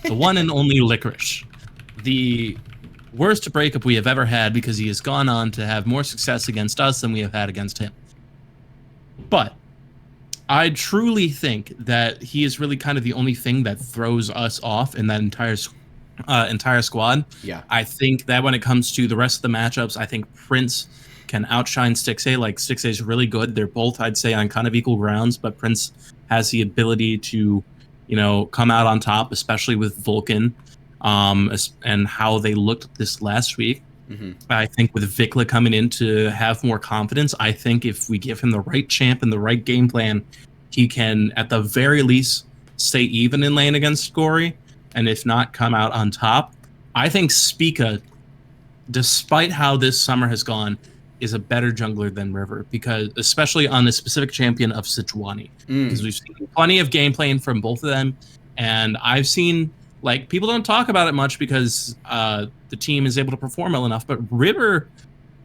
the one and only Licorice, the worst breakup we have ever had because he has gone on to have more success against us than we have had against him. But I truly think that he is really kind of the only thing that throws us off in that entire squad. Yeah. I think that when it comes to the rest of the matchups, I think Prince can outshine Stixxay. Stixxay is really good. They're both, I'd say, on kind of equal grounds, but Prince has the ability to, come out on top, especially with Vulcan, and how they looked this last week. Mm-hmm. I think with Vikla coming in to have more confidence, I think if we give him the right champ and the right game plan, he can, at the very least, stay even in lane against Gory, and if not, come out on top. I think Spica, despite how this summer has gone, is a better jungler than River, because especially on the specific champion of Sejuani, because we've seen plenty of game playing from both of them, and I've seen people don't talk about it much because the team is able to perform well enough, but River,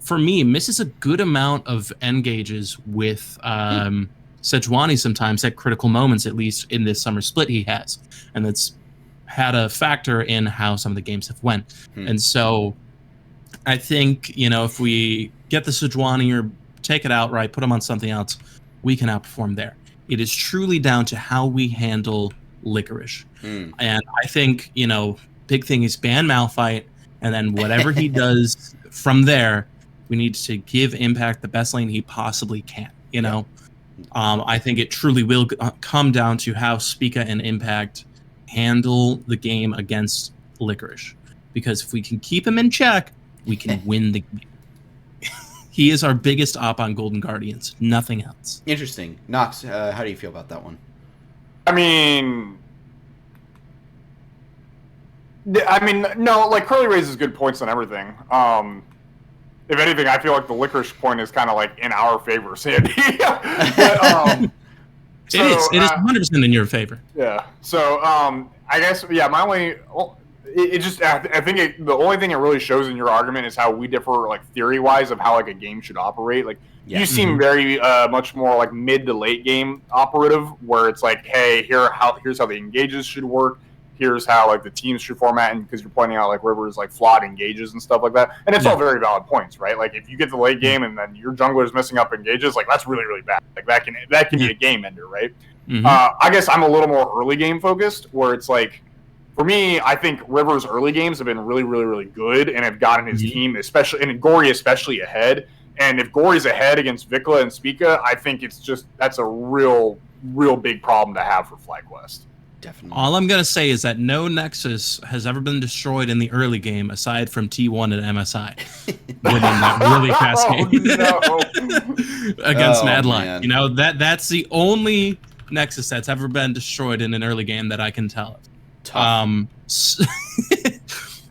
for me, misses a good amount of engages with Sejuani sometimes at critical moments, at least in this summer split he has, and that's had a factor in how some of the games have went. And so I think, if we get the Sejuani or take it outright, put him on something else, we can outperform there. It is truly down to how we handle Licorice. And I think, big thing is ban Malphite, and then whatever he does from there, we need to give Impact the best lane he possibly can, I think it truly will come down to how Spica and Impact handle the game against Licorice. Because if we can keep him in check, we can win the game. He is our biggest op on Golden Guardians, nothing else. Interesting. Nox, how do you feel about that one? I mean, no, Curly raises good points on everything. if anything, I feel like the licorice point is kind of like in our favor, Sandy. But, it is 100% in your favor. Yeah. So I guess my only I think the only thing it really shows in your argument is how we differ like theory wise of how like a game should operate. Like you seem very much more like mid to late game operative, where it's like, hey, here's how the engages should work. Here's how like the teams should format, and because you're pointing out like River's like flawed engages and stuff like that, and it's all very valid points, right? Like if you get to the late game and then your jungler's messing up engages, like that's really really bad. Like that can be a game ender, right? I guess I'm a little more early game focused, where it's like for me, I think River's early games have been really really really good and have gotten his team, especially and Gory especially, ahead. And if Gory's ahead against Vikla and Spica, I think that's a real big problem to have for FlyQuest. Definitely. All I'm going to say is that no Nexus has ever been destroyed in the early game aside from T1 and MSI. Winning that really fast game against Madline. Man. You know, that's the only Nexus that's ever been destroyed in an early game that I can tell of.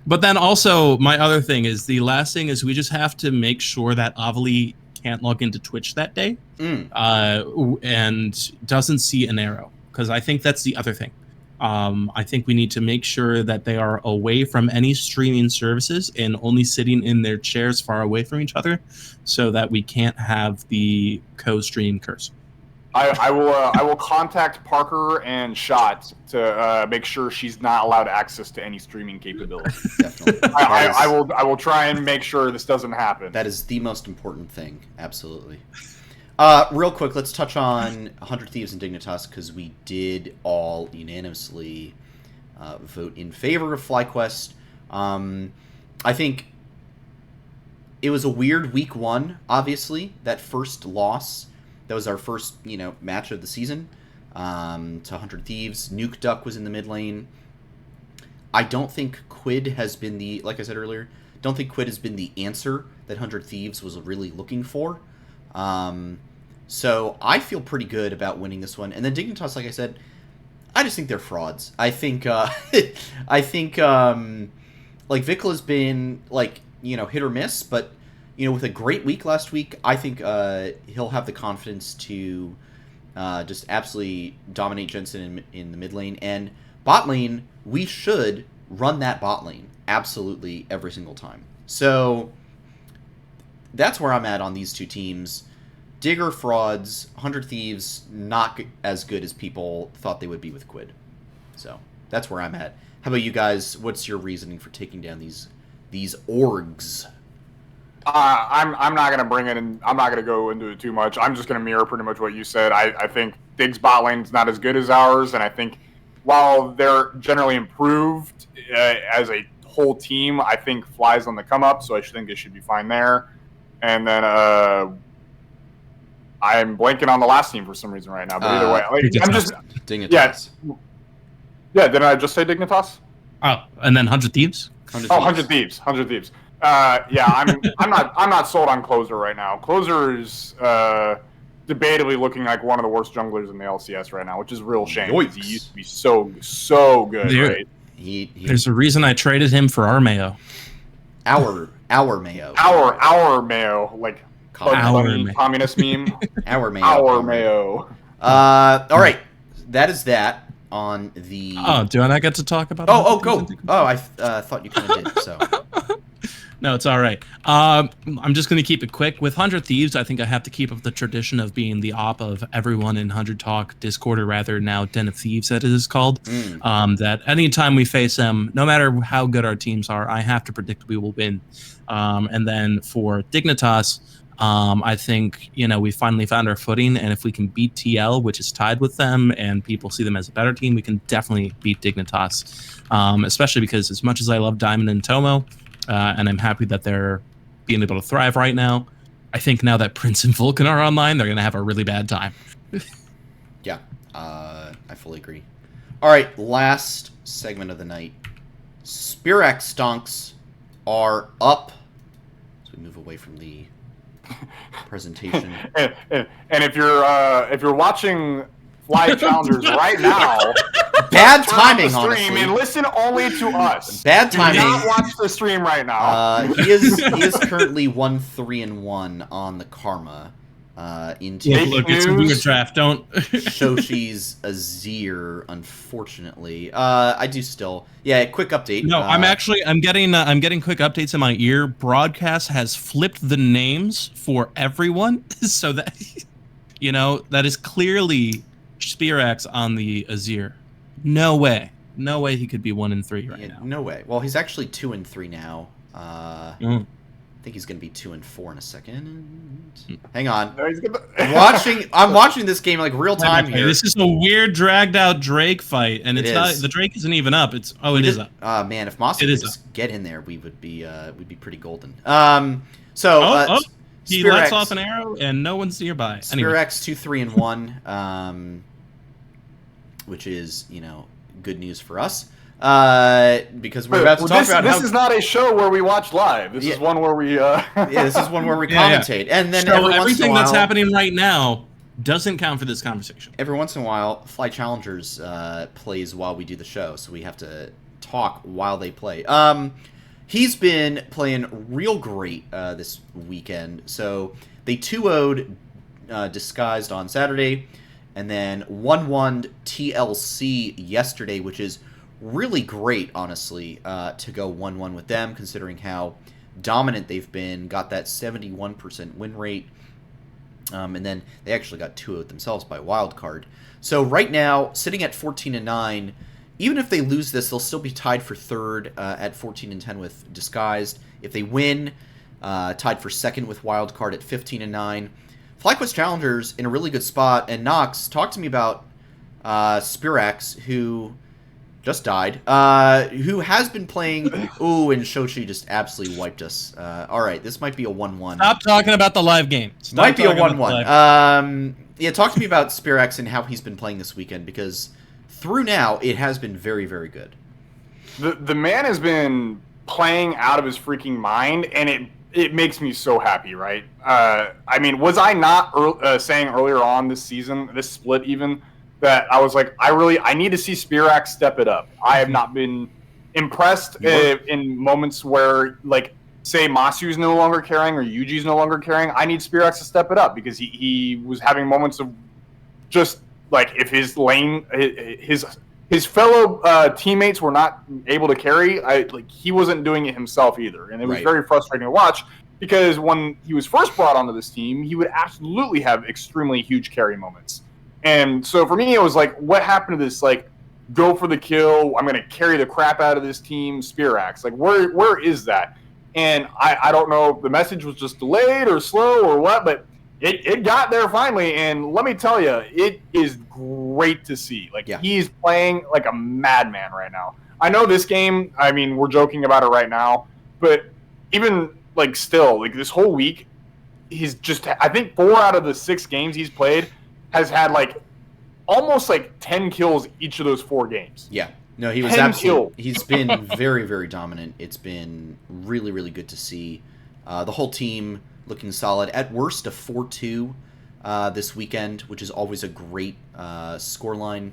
But then also, my other thing is, the last thing is we just have to make sure that Avali can't log into Twitch that day and doesn't see an arrow. Because I think that's the other thing. I think we need to make sure that they are away from any streaming services and only sitting in their chairs far away from each other, so that we can't have the co-stream curse. I will contact Parker and Shot to make sure she's not allowed access to any streaming capability. Definitely. I will try and make sure this doesn't happen. That is the most important thing. Absolutely. Real quick, let's touch on 100 Thieves and Dignitas, because we did all unanimously vote in favor of FlyQuest. I think it was a weird week one, obviously. That first loss, that was our first match of the season to 100 Thieves. Nuke Duck was in the mid lane. I don't think Quid has been like I said earlier, don't think Quid has been the answer that 100 Thieves was really looking for. So I feel pretty good about winning this one. And then Dignitas, like I said, I just think they're frauds. I think like Vikla's been hit or miss, but with a great week last week, I think he'll have the confidence to just absolutely dominate Jensen in the mid lane. And bot lane, we should run that bot lane absolutely every single time. So that's where I'm at on these two teams. Digger frauds, 100 Thieves not as good as people thought they would be with Quid. So that's where I'm at. How about you guys? What's your reasoning for taking down these orgs? I'm not gonna bring it in. I'm not gonna go into it too much. I'm just gonna mirror pretty much what you said. I think Dig's bot lane's not as good as ours, and I think while they're generally improved as a whole team, I think Fly's on the come up, so I think it should be fine there. And then I'm blanking on the last team for some reason right now, but either way, I'm just Dignitas. Yeah. Didn't I just say Dignitas? Oh, and then 100 Thieves. 100 Thieves. I'm not sold on Closer right now. Closer is debatably looking like one of the worst junglers in the LCS right now, which is a real shame. He used to be so good. Right? There's a reason I traded him for our Mayo. Our Mayo. Our Mayo, like communist meme. Our Mayo. Our Mayo. All right, that is that on the. Oh, do I not get to talk about? Go. Oh, I thought you kind of did. So. No, it's all right. I'm just going to keep it quick. With 100 Thieves, I think I have to keep up the tradition of being the op of everyone in 100 Talk Discord, or rather now Den of Thieves, that it is called. That anytime we face them, no matter how good our teams are, I have to predict we will win. And then for Dignitas, I think we finally found our footing, and if we can beat TL, which is tied with them, and people see them as a better team, we can definitely beat Dignitas. Especially because as much as I love Diamond and Tomo, and I'm happy that they're being able to thrive right now, I think now that Prince and Vulcan are online, they're going to have a really bad time. Yeah, I fully agree. All right, last segment of the night. Spirax stonks are up. So we move away from the presentation. And if you're watching Fly Challengers right now, Bad turn on the timing, stream honestly. and listen only to us. Bad Do timing. not watch the stream right now. He is currently 1-3-1 on the Karma. Into Look, it's a weird draft. Don't. Shoshi's Azir, unfortunately. I do still. Yeah, quick update. No, I'm getting quick updates in my ear. Broadcast has flipped the names for everyone, so that that is clearly Spirax on the Azir. No way he could be 1-3 right now. No way. Well, he's actually 2-3 now. I think he's going to be 2-4 in a second. Hang on. I'm watching this game like real time here. This is a weird dragged out Drake fight, and it's not. The Drake isn't even up. It is up. Man, if Mossy could just get in there, we'd be pretty golden. He Spirax, lets off an arrow, and no one's nearby. Spirax 2-3-1, which is good news for us. Because we're about to talk about this is not a show where we watch live. This is one where we this is one where we commentate. And then everything that's happening right now doesn't count for this conversation. Every once in a while, Fly Challengers plays while we do the show, so we have to talk while they play. He's been playing real great this weekend. So they 2-0'd Disguised on Saturday, and then 1-1'd TLC yesterday, which is really great, honestly, to go 1-1 with them, considering how dominant they've been. Got that 71% win rate, and then they actually got 2-0 themselves by wild card. So right now, sitting at 14-9, even if they lose this, they'll still be tied for third at 14-10 with Disguised. If they win, tied for second with wild card at 15-9. FlyQuest Challengers in a really good spot. And Nox, talk to me about Spirax, who just died, who has been playing. Ooh, and Shoshi just absolutely wiped us. All right, this might be a 1-1. Stop talking about the live game. Might be a 1-1. Yeah, talk to me about Spirax and how he's been playing this weekend, because through now, it has been very, very good. The man has been playing out of his freaking mind, and it makes me so happy, right? I mean, was I not saying earlier on this season, this split even, that I was like, I need to see Spirax step it up. I have not been impressed in moments where, like, say Masu's no longer carrying or Yuji's no longer carrying. I need Spirax to step it up, because he was having moments of just, like, if his lane, his fellow teammates were not able to carry, he wasn't doing it himself either. And it was very frustrating to watch, because when he was first brought onto this team, he would absolutely have extremely huge carry moments. And so for me, it was like, what happened to this, like, go for the kill, I'm going to carry the crap out of this team, Spirax? Like, where is that? And I don't know if the message was just delayed or slow or what, but it got there finally. And let me tell you, it is great to see. Like, he's playing like a madman right now. I know this game, I mean, we're joking about it right now, but even, like, still, like, this whole week, he's just, I think 4 out of the 6 games he's played has had, like, almost, like, 10 kills each of those 4 games. Yeah. No, he was absolutely... He's been very, very dominant. It's been really, really good to see. The whole team looking solid. At worst, a 4-2 this weekend, which is always a great scoreline.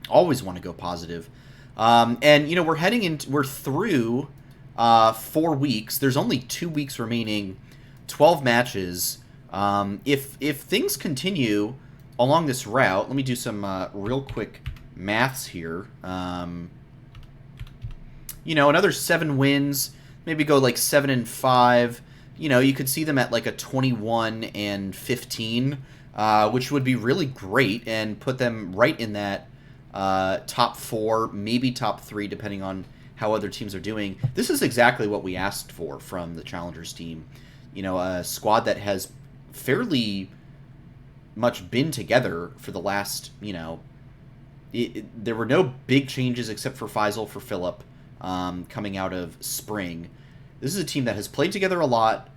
Always want to go positive. And, we're through 4 weeks. There's only 2 weeks remaining, 12 matches. If things continue along this route, let me do some real quick maths here. Another 7 wins, maybe go like 7-5. You could see them at like a 21-15, which would be really great and put them right in that top 4, maybe top 3, depending on how other teams are doing. This is exactly what we asked for from the Challengers team. A squad that has fairly much been together for the last, there were no big changes except for Faisal for Phillip coming out of spring. This is a team that has played together a lot.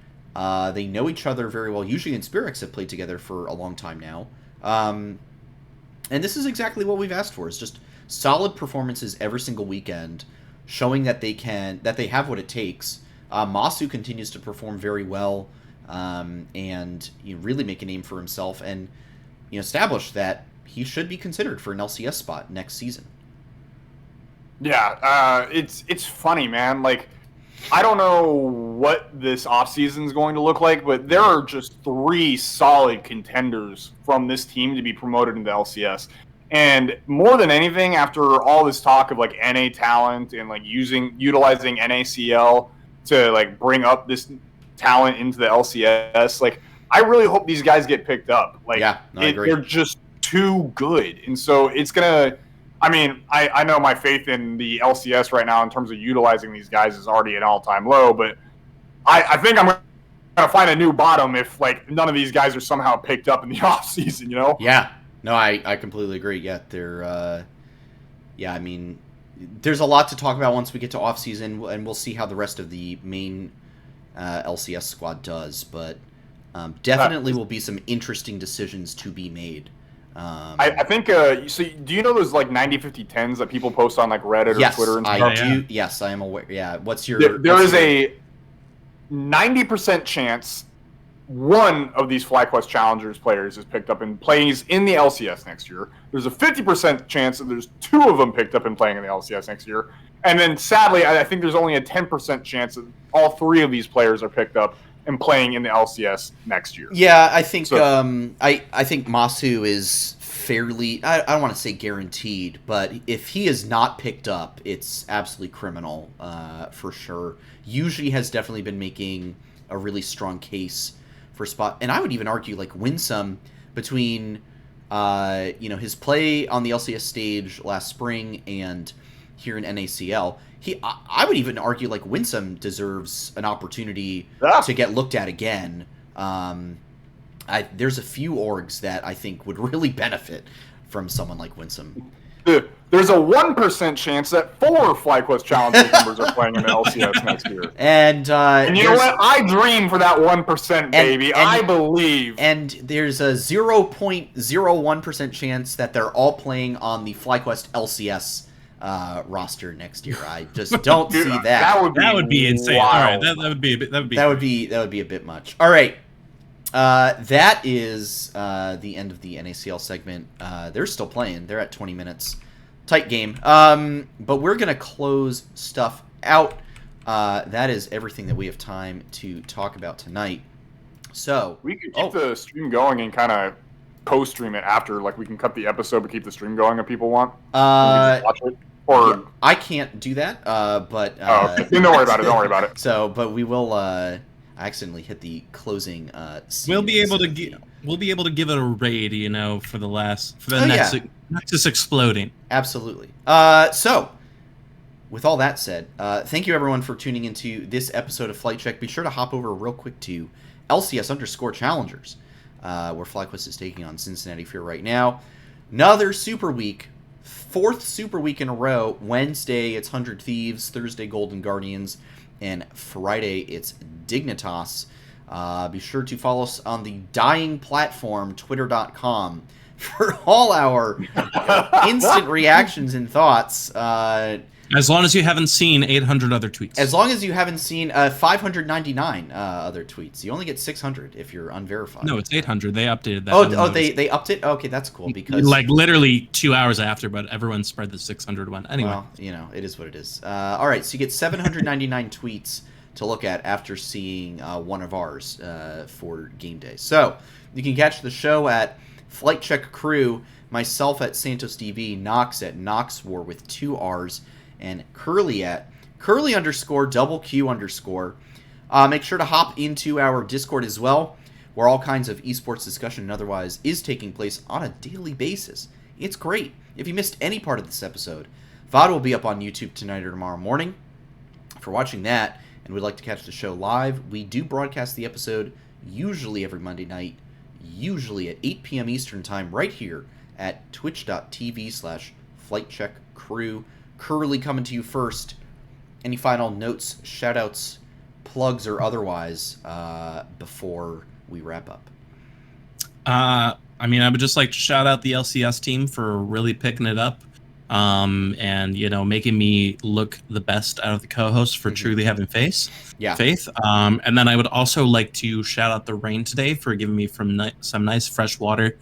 They know each other very well. Usually and Spirax have played together for a long time now. And this is exactly what we've asked for. It's just solid performances every single weekend, showing that they have what it takes. Masu continues to perform very well, and really make a name for himself, and establish that he should be considered for an LCS spot next season. Yeah, it's funny, man. Like, I don't know what this offseason is going to look like, but there are just 3 solid contenders from this team to be promoted into LCS. And more than anything, after all this talk of like NA talent and like utilizing NACL to like bring up this talent into the LCS, like I really hope these guys get picked up. Like, Yeah, no, I agree. they're just too good, and so it's gonna. I mean, I know my faith in the LCS right now in terms of utilizing these guys is already at an all-time low, but I think I'm going to find a new bottom if like none of these guys are somehow picked up in the offseason, you know? Yeah, no, I completely agree. Yeah, I mean, there's a lot to talk about once we get to off season, and we'll see how the rest of the main LCS squad does. But definitely will be some interesting decisions to be made. I think. So, do you know those like 90-50-10s that people post on like Reddit or yes, Twitter and I stuff? do. Yes, I am aware. Yeah, what's your? There is a 90% chance one of these FlyQuest Challengers players is picked up and plays in the LCS next year. There's a 50% chance that there's 2 of them picked up and playing in the LCS next year. And then, sadly, I think there's only a 10% chance that all 3 of these players are picked up and playing in the LCS next year. Yeah, I think I think Masu is fairly. I don't want to say guaranteed, but if he is not picked up, it's absolutely criminal for sure. Yuji has definitely been making a really strong case for spot, and I would even argue like Winsome between his play on the LCS stage last spring and here in NACL. I would even argue like Winsome deserves an opportunity to get looked at again. There's a few orgs that I think would really benefit from someone like Winsome. There's a 1% chance that 4 FlyQuest Challenge members are playing in the LCS next year. And you know what? I dream for that 1%, baby. I believe. And there's a 0.01% chance that they're all playing on the FlyQuest LCS roster next year. I just don't see that. That would be insane. Wild. All right, that would be a bit much. All right. That is the end of the NACL segment. They're still playing. They're at 20 minutes. Tight game. But we're going to close stuff out. That is everything that we have time to talk about tonight. So we could keep the stream going and kind of co-stream it after. Like, we can cut the episode but keep the stream going if people want. Watch it. Or yeah, I can't do that, but... okay. Don't worry about it. So, but we will... I accidentally hit the closing scene. We'll be able to give it a raid, for the Nexus exploding. Absolutely. So, with all that said, thank you everyone for tuning into this episode of Flight Check. Be sure to hop over real quick to LCS_Challengers, where FlyQuest is taking on Cincinnati Fear right now. Another Super Week. 4th Super Week in a row. Wednesday, it's 100 Thieves. Thursday, Golden Guardians. And Friday, it's Dignitas. Be sure to follow us on the dying platform, twitter.com, for all our instant reactions and thoughts. As long as you haven't seen 800 other tweets. As long as you haven't seen 599 other tweets. You only get 600 if you're unverified. No, it's 800. They updated that. They upped it? Okay, that's cool. Because like literally 2 hours after, but everyone spread the 600 one. Anyway. Well, it is what it is. All right, so you get 799 tweets to look at after seeing one of ours for game day. So you can catch the show at Flight Check Crew, myself at Santos DV, Nox at Noxwar with 2 R's, and Curly at Curly_Q_. Make sure to hop into our Discord as well, where all kinds of esports discussion and otherwise is taking place on a daily basis. It's great. If you missed any part of this episode, VOD will be up on YouTube tonight or tomorrow morning. For watching that, and would like to catch the show live, we do broadcast the episode usually every Monday night, usually at 8 p.m. Eastern Time, right here at twitch.tv/FlightCheckCrew. Curly coming to you first. Any final notes, shoutouts, plugs, or otherwise before we wrap up? I would just like to shout out the LCS team for really picking it up. and making me look the best out of the co-hosts for truly having faith. And then I would also like to shout out the rain today for giving me some nice fresh water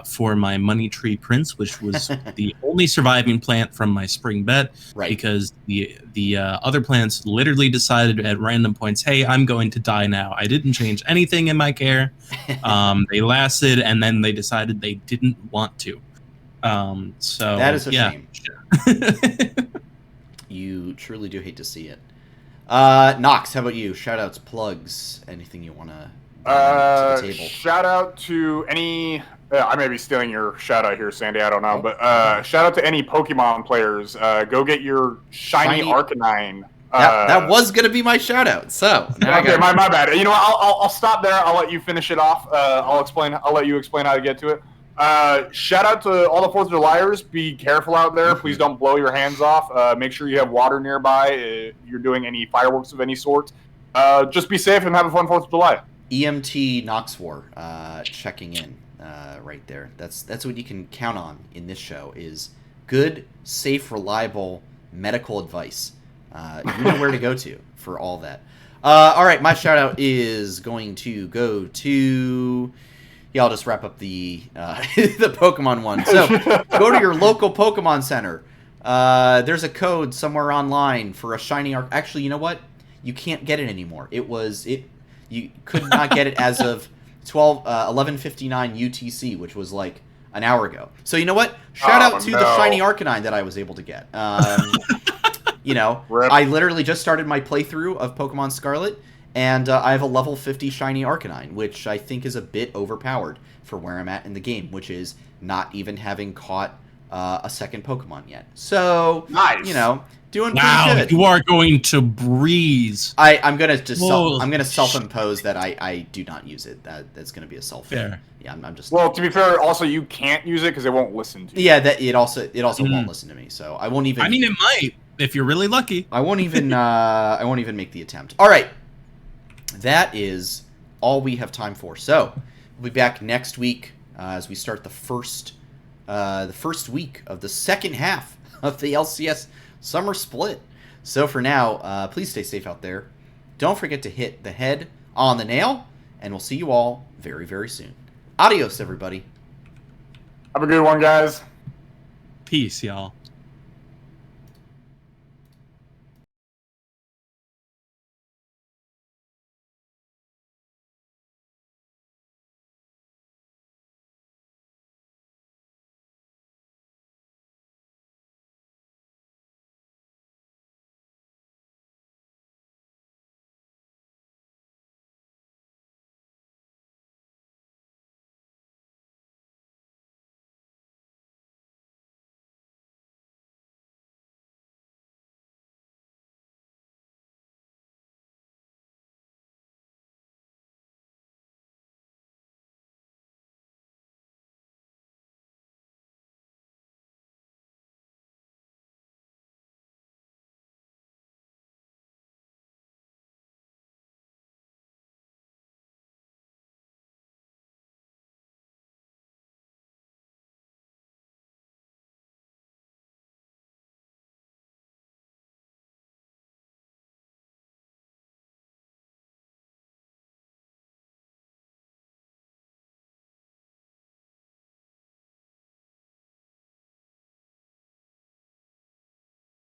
for my money tree prince, which was the only surviving plant from my spring bet, because the other plants literally decided at random points, hey, I'm going to die now. I didn't change anything in my care. They lasted, and then they decided they didn't want to. So that is a shame. You truly do hate to see it. Knox, how about you? Shout outs, plugs, anything you want to the table? Shout out to any. I may be stealing your shout out here, Sandy. I don't know, but shout out to any Pokemon players. Go get your shiny Arcanine. That was gonna be my shout out. So okay, my bad. You know what? I'll stop there. I'll let you finish it off. I'll let you explain how to get to it. Shout out to all the 4th of Julyers. Be careful out there. Please don't blow your hands off. Make sure you have water nearby if you're doing any fireworks of any sort. Just be safe and have a fun 4th of July. EMT Knoxwar checking in right there. That's what you can count on in this show is good, safe, reliable medical advice. You know where to go to for all that. All right, my shout out is going to go to... Yeah, I'll just wrap up the the Pokemon one. So, go to your local Pokemon Center. There's a code somewhere online for a shiny arc. Actually, you know what? You can't get it anymore. You could not get it as of 11:59 UTC, which was like an hour ago. So, you know what? Shout out to the shiny Arcanine that I was able to get. I literally just started my playthrough of Pokemon Scarlet. And I have a level 50 shiny Arcanine, which I think is a bit overpowered for where I'm at in the game, which is not even having caught a second Pokemon yet. So, nice. Doing pretty good. You are going to breeze. I'm gonna just self-impose that I do not use it. That's gonna be a self. Fair. Yeah, I'm just. Well, to be fair, also you can't use it because it won't listen to you. Yeah, it also won't listen to me. So I won't even. I mean, it might if you're really lucky. I won't even make the attempt. All right. That is all we have time for. So we'll be back next week as we start the first week of the second half of the LCS Summer Split. So for now, please stay safe out there. Don't forget to hit the head on the nail, and we'll see you all very, very soon. Adios, everybody. Have a good one, guys. Peace, y'all.